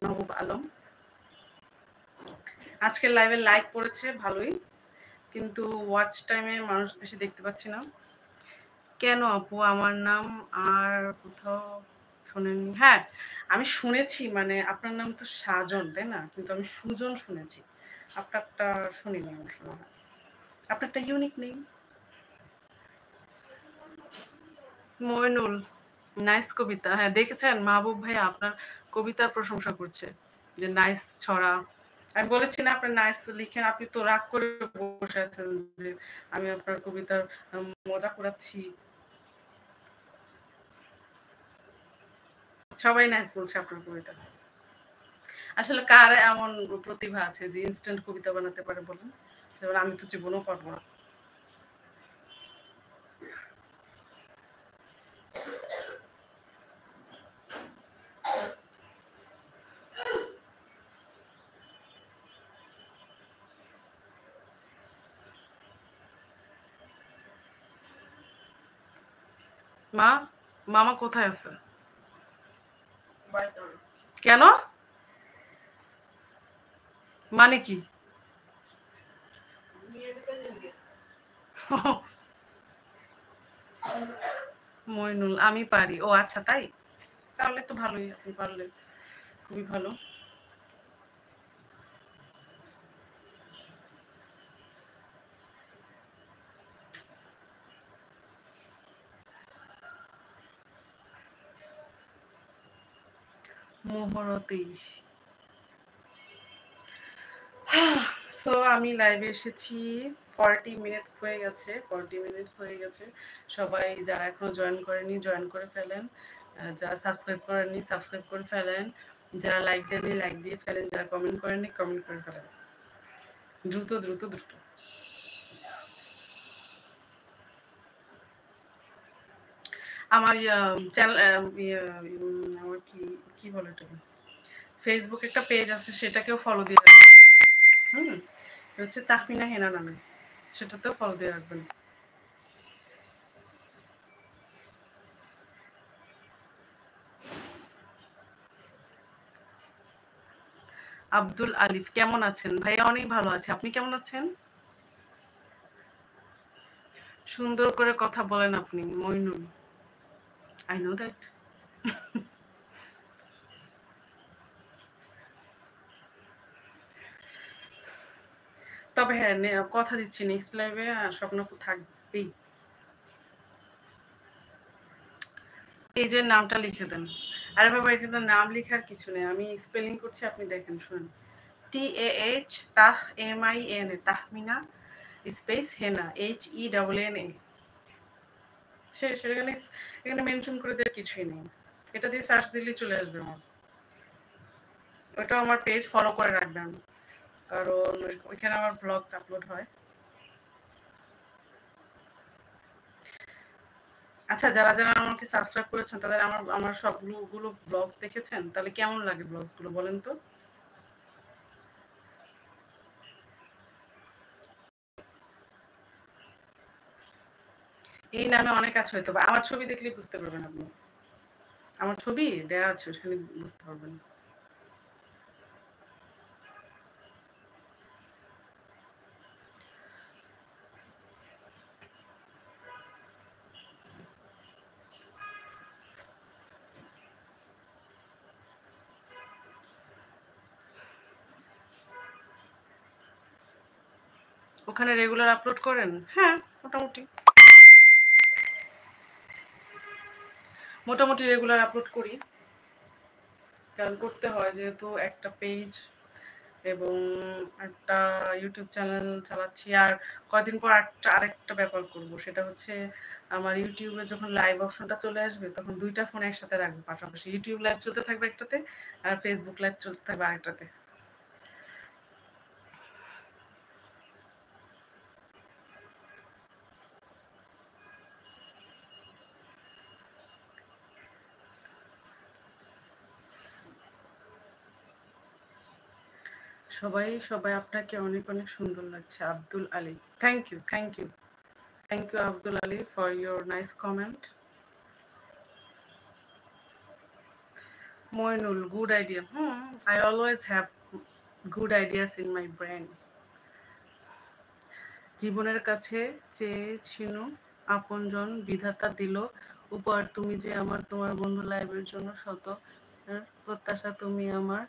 Mahbub Alam. আজকের লাইভে লাইক পড়েছে ভালোই, কিন্তু ওয়াচ টাইমে মানুষ বেশি দেখতে পাচ্ছি না। কেন আপু আমার নাম আর কোথাও শোনেননি? হ্যাঁ আমি শুনেছি, মানে আপনার নাম তো সাজন তাই না, কিন্তু আমি সুজন শুনেছি, আপনারটা শুনিনি আমার শোনা হয়। আপনারটা ইউনিক নেই। মইনুল, নাইস কবিতা। হ্যাঁ দেখেছেন মাহবুব ভাই আপনার কবিতার প্রশংসা করছে যে নাইস ছড়া। আমি বলেছি না আপনি নাইস লিখেন, আপনি তো রাগ করে বসে আছেন যে আমি আপনার কবিতার মজা করাচ্ছি। সবাই নাইস বলছে আপনার কবিতা। আসলে কার এমন প্রতিভা আছে যে ইনস্ট্যান্ট কবিতা বানাতে পারে বলেন? এবার আমি তো জীবনেও পারবো না। মা, মামা কোথায় আছে? কেন? মানে কি? মইনুল, আমি পারি। ও আচ্ছা তাই? তাহলে তো ভালোই, আপনি পারলে খুবই ভালো। মোহরতেই। সো আমি লাইভে এসেছি, 40 মিনিটস হয়ে গেছে, 40 মিনিটস হয়ে গেছে। সবাই যারা এখনো জয়েন করেনি জয়েন করে ফেলেন, যারা সাবস্ক্রাইব করেননি সাবস্ক্রাইব করে ফেলেন, যারা লাইক দেননি লাইক দিয়ে ফেলেন, যারা কমেন্ট করেননি কমেন্ট করে ফেলেন। দ্রুত দ্রুত দ্রুত। আমার চ্যানেল, আমার কি কি বলে এটাকে, ফেসবুক একটা পেজ আছে সেটাকেও ফলো দিয়ে রাখবেন। হুম, হচ্ছে তাহমিনা হেনা নামে, সেটাতেও ফলো দিয়ে রাখবেন। আব্দুল আলিফ, কেমন আছেন ভাইয়া? অনেক ভালো আছে, আপনি কেমন আছেন? সুন্দর করে কথা বলেন আপনি মইনুল, আই নো দ্যাট। তবে হ্যাঁ কথা দিচ্ছি নেক্সট লাইভে স্বপ্ন থাকবেই। পেজের নামটা লিখে দেন। আরে বাবা এখানে নাম লেখার কিছু নেই, আমি স্পেলিং করছি আপনি দেখেন শুনুন। TAH তাহ MINA, তাহমিনা স্পেস হেনা HENNA। সেখানে এখানে মেনশন করে দেওয়ার কিছুই নেই, এটা দিয়ে সার্চ দিলেই চলে আসবে আমার। ওটা আমার পেজ ফলো করে রাখবেন, কারণ ওইখানে আমার ব্লগস আপলোড হয়। আচ্ছা যারা যারা আমাকে সাবস্ক্রাইব করেছেন তাদের আমার আমার সবগুলো ব্লগস দেখেছেন, তাহলে কেমন লাগে ব্লগস গুলো বলেন তো? এই নামে অনেক আছে হয়তো বা, আমার ছবি দেখলেই বুঝতে পারবেন আপনি, আমার ছবি দেওয়া আছে ওখানে বুঝতে পারবেন। ওখানে রেগুলার আপলোড করেন? হ্যাঁ মোটামুটি, মোটামুটি রেগুলার আপলোড করি, কারণ করতে হয় যেহেতু একটা পেজ এবং একটা ইউটিউব চ্যানেল চালাচ্ছি। আর কয়দিন পর আরেকটা ব্যাপার করব, সেটা হচ্ছে আমার ইউটিউবে যখন লাইভ অপশনটা চলে আসবে তখন দুইটা ফোন একসাথে রাখবো পাশাপাশি, ইউটিউব লাইভ চলতে থাকবে একটাতে আর ফেসবুক লাইভ চলতে থাকবে আরেকটাতে। সবাই সবাই আপনাকে অনেক অনেক সুন্দর লাগছে। Abdul Ali, thank you, thank you, thank you Abdul Ali for your nice comment. Mainul, good idea. I always have good ideas in my brain. জীবনের কাছে চেয়েছিল আপনজন, বিধাতা দিল উপহার তুমি যে আমার। তোমার বন্ধু লাইভের জন্য শত প্রত্যাশা, তুমি আমার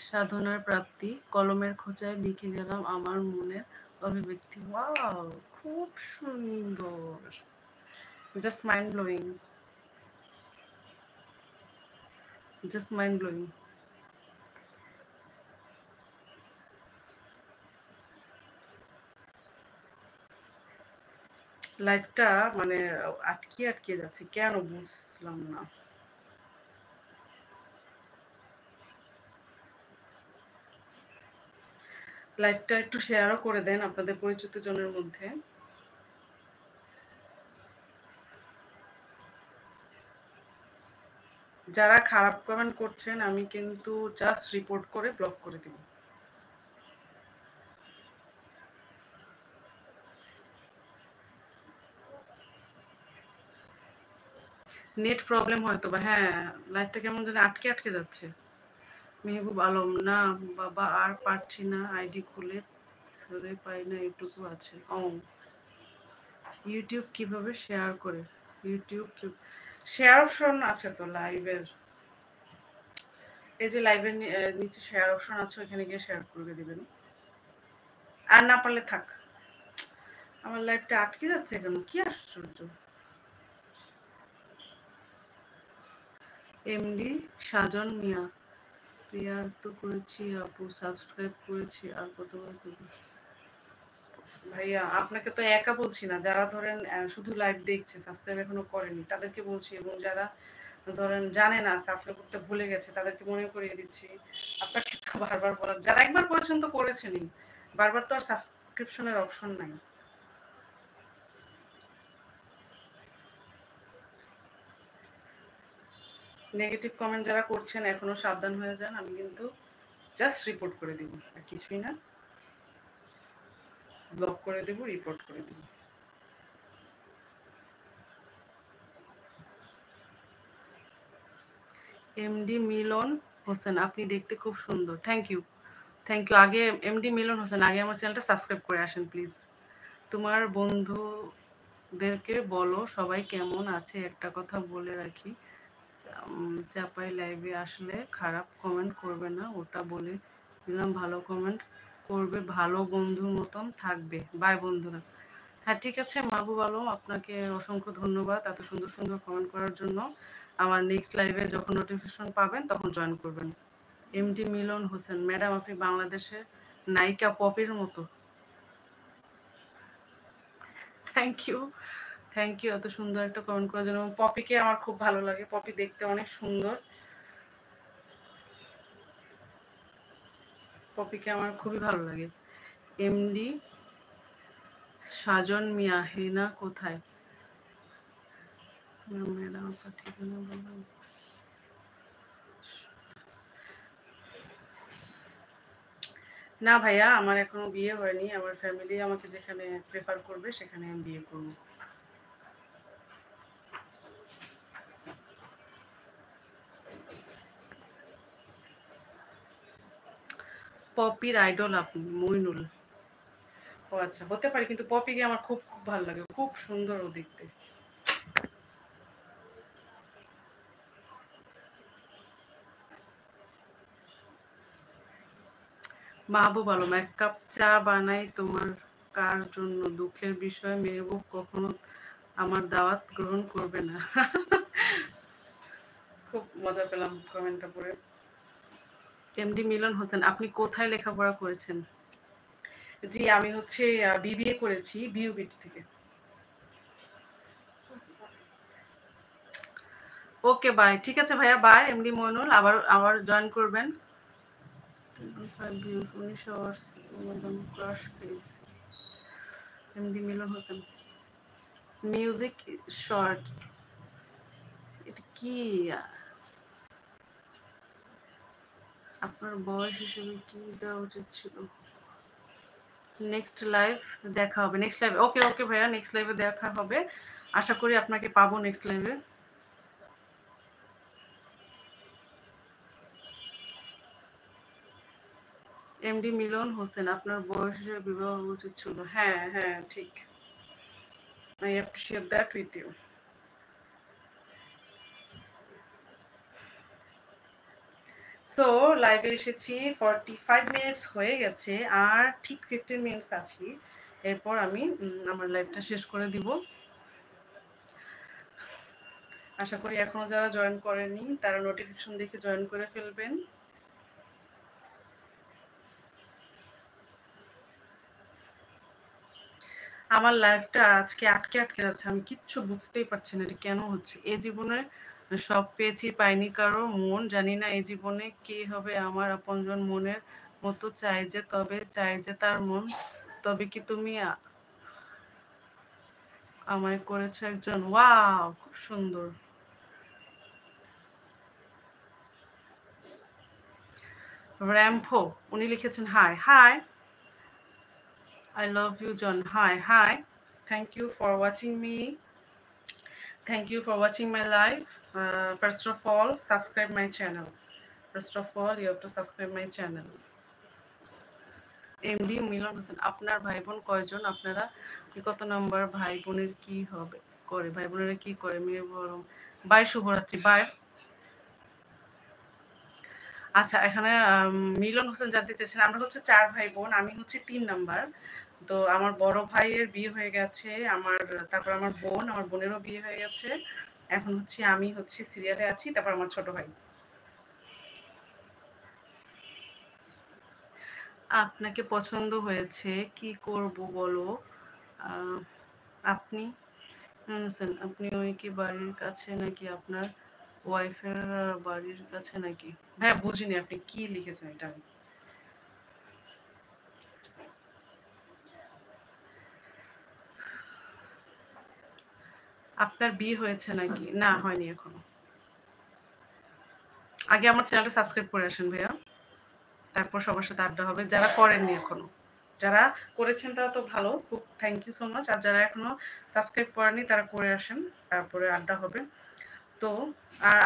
সাধনার প্রাপ্তি। কলমের খোঁচায় লিখে গেলাম আমার মনের অভিব্যক্তি। ওয়াও, খুব সুন্দর, just mind blowing, just mind blowing. লাইফটা মানে আটকে আটকে যাচ্ছে কেন বুঝলাম না। লাইভটা একটু শেয়ারও করে দেন আপনাদের পরিচিত জনের মধ্যে। যারা খারাপ কমেন্ট করছেন আমি কিন্তু জাস্ট রিপোর্ট করে ব্লক করে দিব। নেট প্রবলেম হয়তো বা, হ্যাঁ। লাইভটা কেমন যেন আটকে আটকে যাচ্ছে। মেহবুব আলম, না বাবা আর পারছি না, আইডি খুলে ধরে পাই না, এটুকু আছে। ও, ইউটিউব কিভাবে শেয়ার করে? ইউটিউব শেয়ার অপশন আছে তো লাইভের, এই যে লাইভের নিচে শেয়ার অপশন আছে, ওখানে গিয়ে শেয়ার করে দিবেন। আর না পারলে থাক। আমার লাইভটা আটকে যাচ্ছে কেন, কি আশ্চর্য। এমডি সাজন মিয়া, প্রিয়ার তো করেছি আপু, সাবস্ক্রাইব করেছি, আর কতবার করবো? ভাইয়া আপনাকে তো একা বলছি না, যারা ধরেন শুধু লাইভ দেখছে, সাবস্ক্রাইব এখনো করেনি তাদেরকে বলছি, এবং যারা ধরেন জানে না, সাবস্ক্রাইব করতে ভুলে গেছে, তাদেরকে মনে করিয়ে দিচ্ছি। আপনাকে তো বারবার বলার, যারা একবার করেছেন তো করেছেনই, বারবার তো আর সাবস্ক্রিপশনের অপশন নাই। নেগেটিভ কমেন্ট যারা করছেন এখনো সাবধান হয়ে যান, আমি কিন্তু জাস্ট রিপোর্ট করে দিব, আর কিছুই না। ব্লক করে দেব, রিপোর্ট করে দেব। এমডি মিলন হোসেন, আপনি দেখতে খুব সুন্দর। Thank you, thank you. আগে এমডি মিলন হোসেন, আগে আমার চ্যানেলটা সাবস্ক্রাইব করে আসেন প্লিজ। তোমার বন্ধুদেরকে বলো সবাই কেমন আছে, একটা কথা বলে রাখি, চাপাই লাইভে আসলে খারাপ কমেন্ট করবে না, ওটা বলে দিলাম। ভালো কমেন্ট করবে, ভালো বন্ধুর মতন থাকবে। বাই বন্ধুরা। হ্যাঁ ঠিক আছে মাহবুব আলম, আপনাকে অসংখ্য ধন্যবাদ এত সুন্দর সুন্দর কমেন্ট করার জন্য। আমার নেক্সট লাইভে যখন নোটিফিকেশন পাবেন তখন জয়েন করবেন। এমডি মিলন হোসেন, ম্যাডাম আপনি বাংলাদেশের নায়িকা পপির মতো। থ্যাংক ইউ, থ্যাংক ইউ এত সুন্দর একটা কমেন্ট করার জন্য। পপিকে আমার খুব ভালো লাগে, পপি দেখতে অনেক সুন্দর, পপিকে আমার খুবই ভালো লাগে। এমডি সাজন মিয়া, হেনা কোথায়? ম্যাডাম আপনার ঠিকানা বলুন। না ভাইয়া, আমার এখনো বিয়ে হয়নি, আমার ফ্যামিলি আমাকে যেখানে প্রেফার করবে সেখানে আমি বিয়ে করব। পপির আইডল আপনি? মইনুল, ও আচ্ছা, হতে পারে, কিন্তু পপিকে আমার খুব খুব ভালো লাগে, খুব সুন্দর ও দেখতে। মাহবুব আলম, এক কাপ চা বানাই তোমার কার জন্য, দুঃখের বিষয় মেহবুব কখনো আমার দাওয়াত গ্রহণ করবে না। খুব মজা পেলাম কমেন্টটা পড়ে। এমডি মিলন হোসেন, আপনি কোথায় লেখাপড়া করেছেন? জি আমি হচ্ছে বিবিএ করেছি বিউবিটি থেকে। ওকে বাই, ঠিক আছে ভাইয়া, বাই। এমডি মইনুল, আবার আবার জয়েন করবেন। 19 hours crush page. MD Milon Hossain, music shorts, এটা কি? আপনার বয়স হিসেবে কি দেওয়া উচিত ছিল? নেক্সট লাইভ দেখা হবে, নেক্সট লাইভে। ওকে ওকে ভাইয়া, নেক্সট লাইভে দেখা হবে। আশা করি আপনাকে পাবো নেক্সট লাইভে। এমডি মিলন হোসেন, আপনার বয়স হিসেবে বিবাহ উচিত ছিল। হ্যাঁ হ্যাঁ ঠিক। I appreciate that with you. So লাইভে এসেছি, 45 মিনিটস হয়ে গেছে, আর ঠিক 15 মিনিটস আছি। এরপর আমি আমার লাইভটা শেষ করে দিব। আশা করি এখনো যারা জয়েন করেনি তারা নোটিফিকেশন দেখে জয়েন করে ফেলবেন। আমার লাইফটা আজকে আটকে আটকে যাচ্ছে, আমি কিচ্ছু বুঝতেই পারছি না এটা কেন হচ্ছে। এ জীবনে সব পেয়েছি, পাইনি কারো মন, জানি না এই জীবনে কে হবে আমার আপনজন। মনের মতো চাই যে, তবে চাই যে তার মন। তবে কি তুমি আমায় করেছো একজন। ওয়াও, খুব সুন্দর। র্যাম্পো, উনি লিখেছেন hi hi, I love you John. Hi hi, thank you for watching me, thank you for watching my live. First of all, subscribe my channel. First of all, you have to subscribe my channel. MD Milon Hossain, আপনার ভাই বোন কয়জন? আপনারা কত নম্বর? ভাই বোনের কি হবে করে, ভাই বোনেরা কি করে? মেয়ে বড়। বাই, শুভরাত্রি, বাই। আচ্ছা, এখানে মিলন হোসেন জানতে চেয়েছেন, আমরা হচ্ছে 4 ভাই বোন, আমি হচ্ছে 3 নাম্বার। তো আমার বড় ভাইয়ের বিয়ে হয়ে গেছে, তারপর আমার বোন, আমার বোনেরও বিয়ে হয়ে গেছে। এখন হচ্ছে আমি হচ্ছে সিরিয়ালে আছি, তারপর আমার ছোট ভাই। আপনাকে পছন্দ হয়েছে, কি করব বলো? আহ, আপনি আপনি ওই কি বাড়ির কাছে নাকি আপনার ওয়াইফের বাড়ির কাছে নাকি? হ্যাঁ, বুঝিনি আপনি কি লিখেছেন এটা। আপনার বিয়ে হয়েছে নাকি? না, হয়নি এখনো। আগে আমার চ্যানেলটা সাবস্ক্রাইব করে আসেন ভাইয়া, তারপর সবার সাথে আড্ডা হবে। যারা করেননি এখনো, যারা করেছেন তারা তো ভালো, খুব থ্যাংক ইউ সো মাচ। আর যারা এখনো সাবস্ক্রাইব করেনি তারা করে আসেন, তারপরে আড্ডা হবে। তো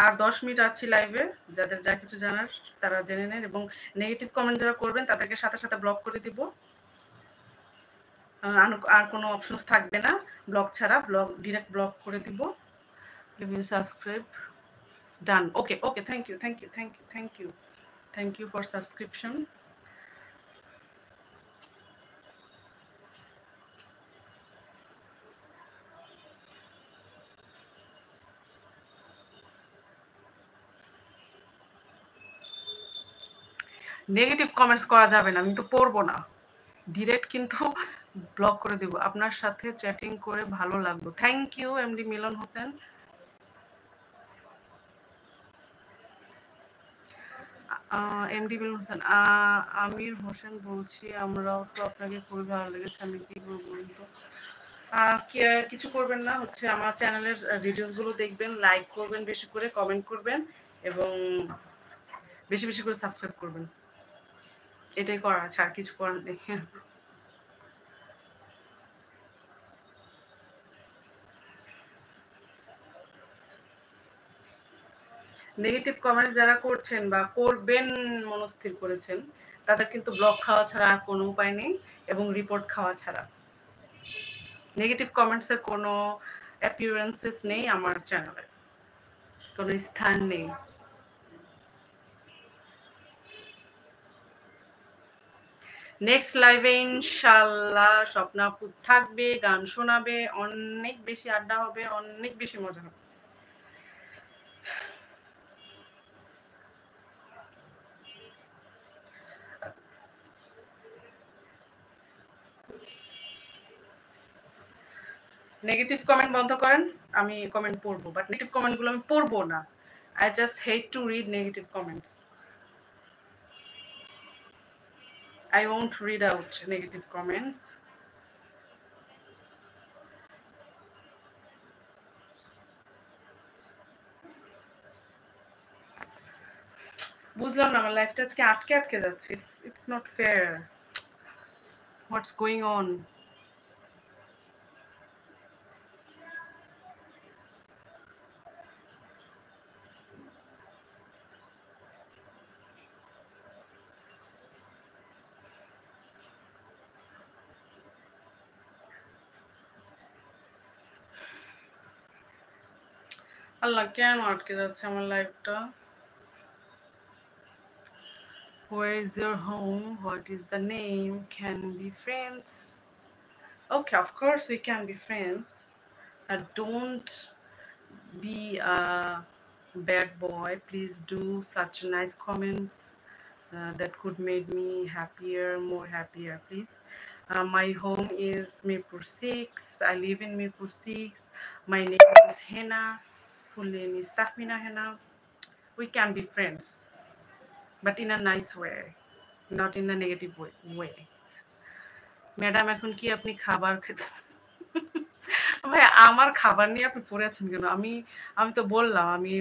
আর 10 মিনিট আছি লাইভে, যাদের যা কিছু জানার তারা জেনে নেন, এবং নেগেটিভ কমেন্ট যারা করবেন তাদেরকে সাথে সাথে ব্লক করে দিব। আর কোনো অপশনস থাকবে না ব্লক ছাড়া, ডিরেক্ট ব্লক করে দিব। Subscribe, done. Okay okay, thank you thank you thank you thank you, thank you for subscription. Negative comments করা যাবে না, আমি তো পড়বো না, ডিরেক্ট কিন্তু ব্লক করে দেব। আপনার সাথে চ্যাটিং করে ভালো লাগলো, thank you MD Milon Hossain. MD Milon Hossain, Amir Hossain বলছি, আমরাও তো আপনাকে খুবই ভালো লেগেছে, আমি কি করবো বলুন তো? কিছু করবেন না, হচ্ছে আমার চ্যানেলের ভিডিওসগুলো দেখবেন, লাইক করবেন, বেশি করে কমেন্ট করবেন, এবং বেশি বেশি করে সাবস্ক্রাইব করবেন। এটাই করার আছে, আর কিছু করার নেই। নেগেটিভ কমেন্টস যারা করছেন বা করবেন মনস্থির করেছেন, তাদের কিন্তু ব্লক খাওয়া ছাড়া আর কোনো উপায় নেই, এবং রিপোর্ট খাওয়া ছাড়া। নেগেটিভ কমেন্টসের কোনো অ্যাপিয়ারেন্সেস নেই আমার চ্যানেলে, কোনো স্থান নেই। নেক্সট লাইভে ইনশাল্লাহ স্বপ্নাপু থাকবে, গান শোনাবে, অনেক বেশি আড্ডা হবে, অনেক বেশি মজা হবে। নেগেটিভ কমেন্ট বন্ধ করেন, আমি কমেন্ট পড়বো, বাট নেগেটিভ কমেন্টগুলো আমি পড়বো না। I just hate to read negative comments. I won't read out negative comments. বুঝলাম না, আমার লাইফটা আজকে আটকে আটকে যাচ্ছে। It's not fair. What's going on? Allah, কেন আটকে যাচ্ছে আমার লাইফটা? Where is your home? What is the name? Can we be friends? Okay, of course we can be friends. Don't be a bad boy. Please do such nice comments that could make me happier, more happier, please. My home is Mirpur 6. I live in Mirpur 6. My name is Hena. Full name is Tahmina Hena. We can be friends, but in a nice way, not in a negative way. Madam, এখন কি আপনি খাবার খেতে? ভাই, আমার খাবার নিয়ে আপনি পড়ে আছেন কেন? আমি আমি তো বললাম আমি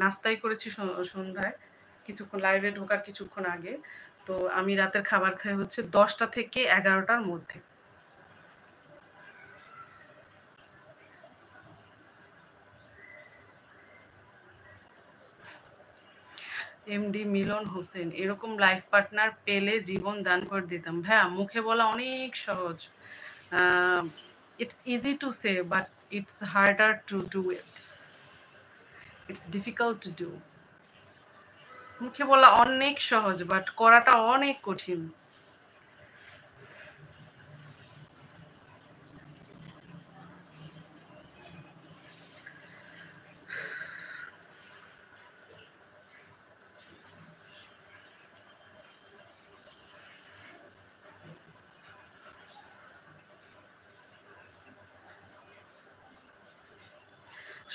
নাস্তাই করেছি সন্ধ্যায়, কিছুক্ষণ লাইভে ঢোকার কিছুক্ষণ আগে। তো আমি রাতের খাবার খাই হচ্ছে 10টা থেকে 11টার মধ্যে। এমডি মিলন হোসেন, এরকম লাইফ পার্টনার পেলে জীবন দান করে দিতাম। ভাইয়া, মুখে বলা অনেক সহজ। It's easy to say, but it's harder to do it. It's difficult to do. মুখে বলা অনেক সহজ, বাট করাটা অনেক কঠিন।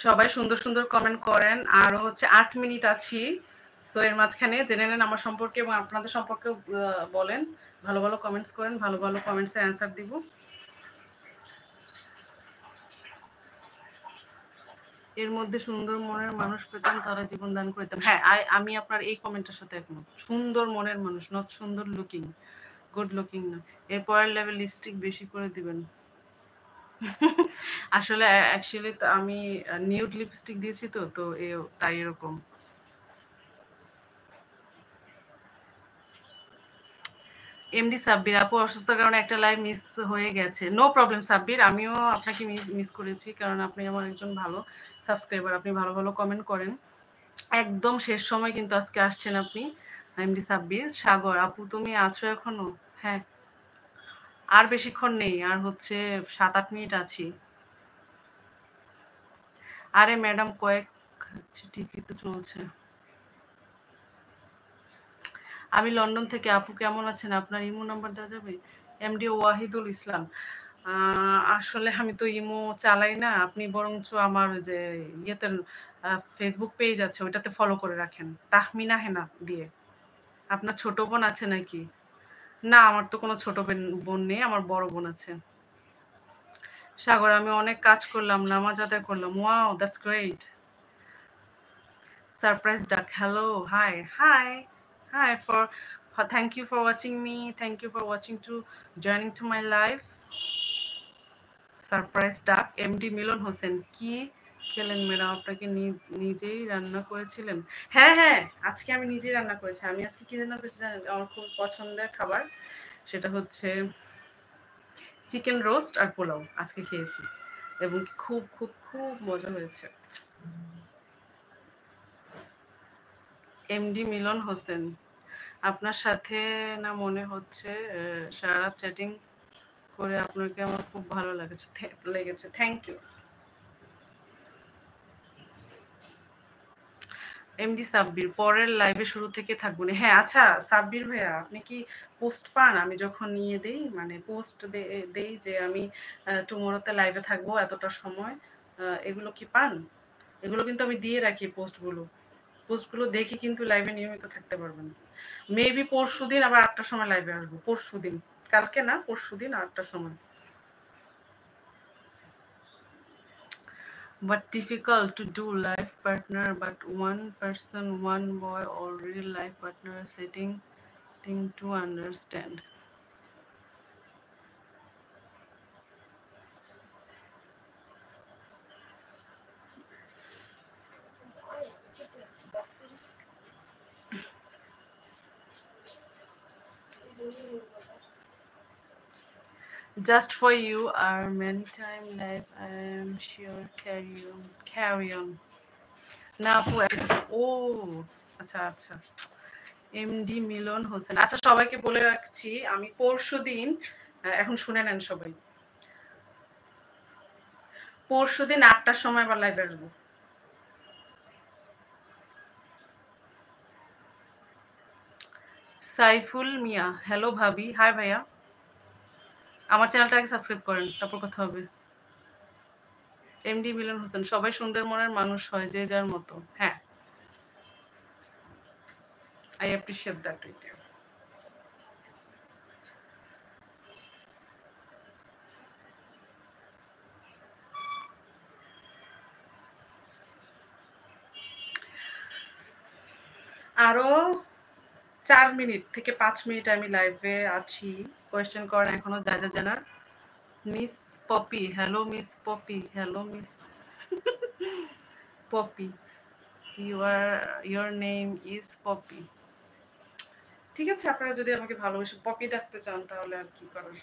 সবাই সুন্দর সুন্দর কমেন্ট করেন। আরও হচ্ছে 8 মিনিট আছি। সো এর মাঝখানে জেনে নেন আমার সম্পর্কে এবং আপনাদের সম্পর্কেও বলেন। ভালো ভালো কমেন্টস করেন, ভালো ভালো কমেন্টসের অ্যান্সার দিব। এর মধ্যে সুন্দর মনের মানুষ পেতাম, তারা জীবন দান করতাম। হ্যাঁ, আমি আপনার এই কমেন্টের সাথে একমত। সুন্দর মনের মানুষ, নট সুন্দর লুকিং, গুড লুকিং না। এর পরের লেভেল লিপস্টিক বেশি করে দিবেন। আসলে অ্যাকচুয়ালি আমি নিউড লিপস্টিক দিয়েছি, তো তো তাই এরকম। এমডি সাব্বির, আপু অসুস্থতার কারণে একটা লাইভ মিস হয়ে গেছে। নো প্রবলেম সাব্বির, আমিও আপনাকে মিস করেছি, কারণ আপনি আমার একজন ভালো সাবস্ক্রাইবার। আপনি ভালো ভালো কমেন্ট করেন। একদম শেষ সময় কিন্তু আজকে আসছেন আপনি। এমডি সাব্বির। সাগর, আপু তুমি আছো এখনো? হ্যাঁ, আর বেশিক্ষণ নেই, আর হচ্ছে 7-8 মিনিট আছি। আরে ম্যাডাম, ঠিকই তো চলছে। আমি লন্ডন থেকে। আপু কেমন আছেন? আপনার ইমো নাম্বার দেওয়া যাবে? এমডি ওয়াহিদুল ইসলাম। আসলে আমি তো ইমো চালাই না। আপনি বরঞ্চ আমার যে ইয়েতে ফেসবুক পেজ আছে, ওইটাতে ফলো করে রাখেন, তাহমিনা হেনা দিয়ে। আপনার ছোট বোন আছে নাকি? না, আমার তো কোনো ছোট বোন নেই, আমার বড় বোন আছে। সাগর, আমি অনেক কাজ করলাম, নামাজ আদায় করলাম। Wow, that's great. সারপ্রাইজ ডাক। Hello, high high high thank you for watching me, thank you for watching to joining to my live. Surprise ডাক। এমডি মিলন হোসেন, কি খেলেন ম্যাডাম? আপনাকে নিজেই রান্না করেছিলেন? হ্যাঁ হ্যাঁ, আজকে আমি নিজেই রান্না করেছি। আমি আজকে কি রান্না করেছি জানেন? আমার খুব পছন্দের খাবার, সেটা হচ্ছে চিকেন রোস্ট আর পোলাও আজকে খেয়েছি, এবং খুব খুব খুব মজা হয়েছে। এমডি মিলন হোসেন, আপনার সাথে না মনে হচ্ছে সারা রাত চ্যাটিং করে আপনাকে আমার খুব ভালো লেগেছে। Thank you. এমডি সাব্বির, পরের লাইভে শুরু থেকে থাকবো না। হ্যাঁ আচ্ছা, সাব্বির ভাইয়া, আপনি কি পোস্ট পান? আমি যখন নিয়ে দেই, মানে পোস্ট দেই যে আমি টুমোরোতে লাইভে থাকবো এতটা সময়, এগুলো কি পান? এগুলো কিন্তু আমি দিয়ে রাখি পোস্টগুলো দেখে কিন্তু লাইভে নিয়মিত থাকতে পারবেন। মেবি পরশুদিন আবার 8টার সময় লাইভে আসবো। পরশুদিন, কালকে না, পরশুদিন 8টার সময়। But difficult to do life partner, but one person, one boy, already life partner setting thing to understand. Just for you are many time life, I am sure carry on. না আপু ও আচ্ছা আচ্ছা এমডি মিলন হোসেন। আচ্ছা সবাইকে বলে রাখছি আমি পরশুদিন এখন শুনে নেন সবাই। পরশুদিন ৮টার সময় আবার লাইভে আসবো। সাইফুল মিয়া, হ্যালো ভাবি, হাই ভাইয়া। আমার চ্যানেলটাকে সাবস্ক্রাইব করেন, তারপর কথা হবে। এমডি মিলন হোসেন, সবাই সুন্দর মনের মানুষ হয় যে যার মতো। হ্যাঁ, I appreciate that with you. আরো ৪ মিনিট থেকে ৫ মিনিট আমি লাইভে আছি। কোয়েশ্চেন করেন এখনো যা যা জানার। Miss Popy, hello miss Popy, hello miss Popy, your name is Popy. ঠিক আছে, আপনারা যদি আমাকে ভালোবেসে পপি ডাকতে চান তাহলে আর কি করার।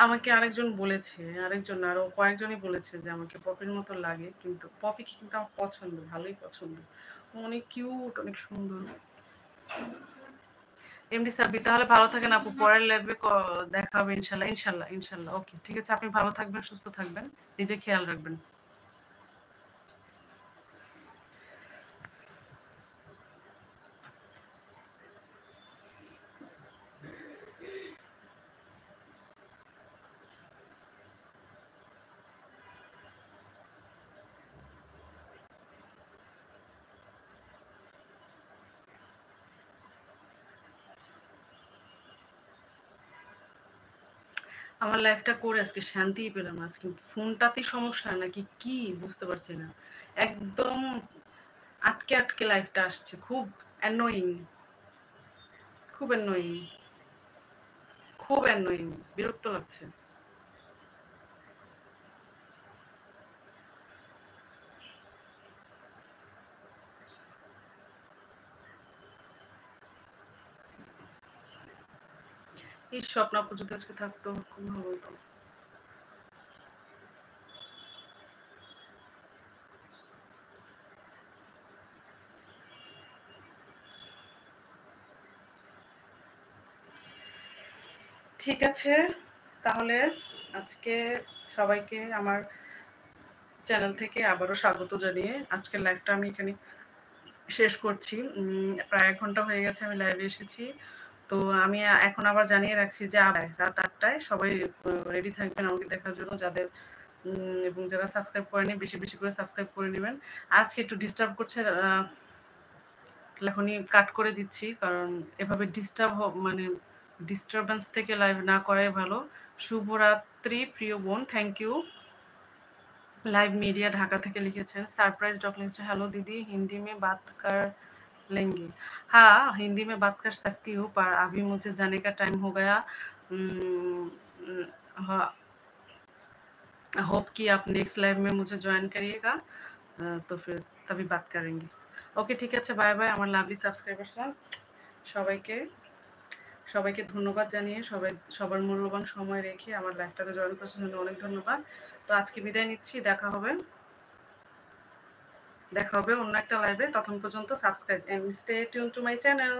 আমাকে আরেকজন বলেছে, আরেকজন আরো কয়েকজনই বলেছে যে আমাকে পপির মতো লাগে, কিন্তু পপি কিন্তু আমার পছন্দ, ভালোই পছন্দ। অনেক কিউট, অনেক সুন্দর। এমডি সাব্বি, তাহলে ভালো থাকেন আপু, পরের লাইভে দেখা হবে ইনশাল্লাহ। ইনশাল্লাহ ইনশাল্লাহ, ওকে ঠিক আছে, আপনি ভালো থাকবেন, সুস্থ থাকবেন, নিজে খেয়াল রাখবেন। আমার লাইফটা করে আজকে শান্তিই পেলাম। আজকে ফোনটাতেই সমস্যা নাকি কি বুঝতে পারছি না, একদম আটকে আটকে লাইফটা আসছে, খুব অ্যানোয়িং, খুব অ্যানোয়িং, খুব অ্যানোয়িং, বিরক্ত লাগছে। এই স্বপ্ন আপু যদি আজকে থাকতো খুব ভালো হতো। ঠিক আছে, তাহলে আজকে সবাইকে আমার চ্যানেল থেকে আবারও স্বাগত জানিয়ে আজকের লাইভটা আমি এখানে শেষ করছি। প্রায় ১ ঘন্টা হয়ে গেছে আমি লাইভে এসেছি। তো আমি এখন আবার জানিয়ে রাখছি যে আবার রাত ৮টায় সবাই রেডি থাকবেন আমাকে দেখার জন্য, যাদের এবং যারা সাবস্ক্রাইব করেনি বেশি বেশি করে সাবস্ক্রাইব করে নেবেন। আজকে একটু ডিস্টার্ব করছে, এখনই কাট করে দিচ্ছি, কারণ এভাবে মানে ডিস্টারবেন্স থেকে লাইভ না করাই ভালো। শুভরাত্রি প্রিয় বোন, thank you. Live media Dhaka থেকে লিখেছেন सरप्राइज डॉकलिंग से हेलो दीदी हिंदी में बात कर लेंगे। हाँ हिंदी में बात कर सकती हूँ, पर अभी मुझे जाने का टाइम हो गया। हाँ, होप कि आप नेक्स्ट लाइव में मुझे ज्वाइन करिएगा, तो फिर तभी बात करेंगे। ওকে ঠিক আছে, বাই বাই আমার লাভলি সাবস্ক্রাইবাররা। সবাইকে সবাইকে ধন্যবাদ জানিয়ে সবার মূল্যবান সময় রেখে আমার লাইভটাতে জয়েন করার জন্য অনেক ধন্যবাদ। তো আজকে বিদায় নিচ্ছি, দেখা হবে অন্য একটা লাইভে। তখন পর্যন্ত subscribe and stay tune to my channel.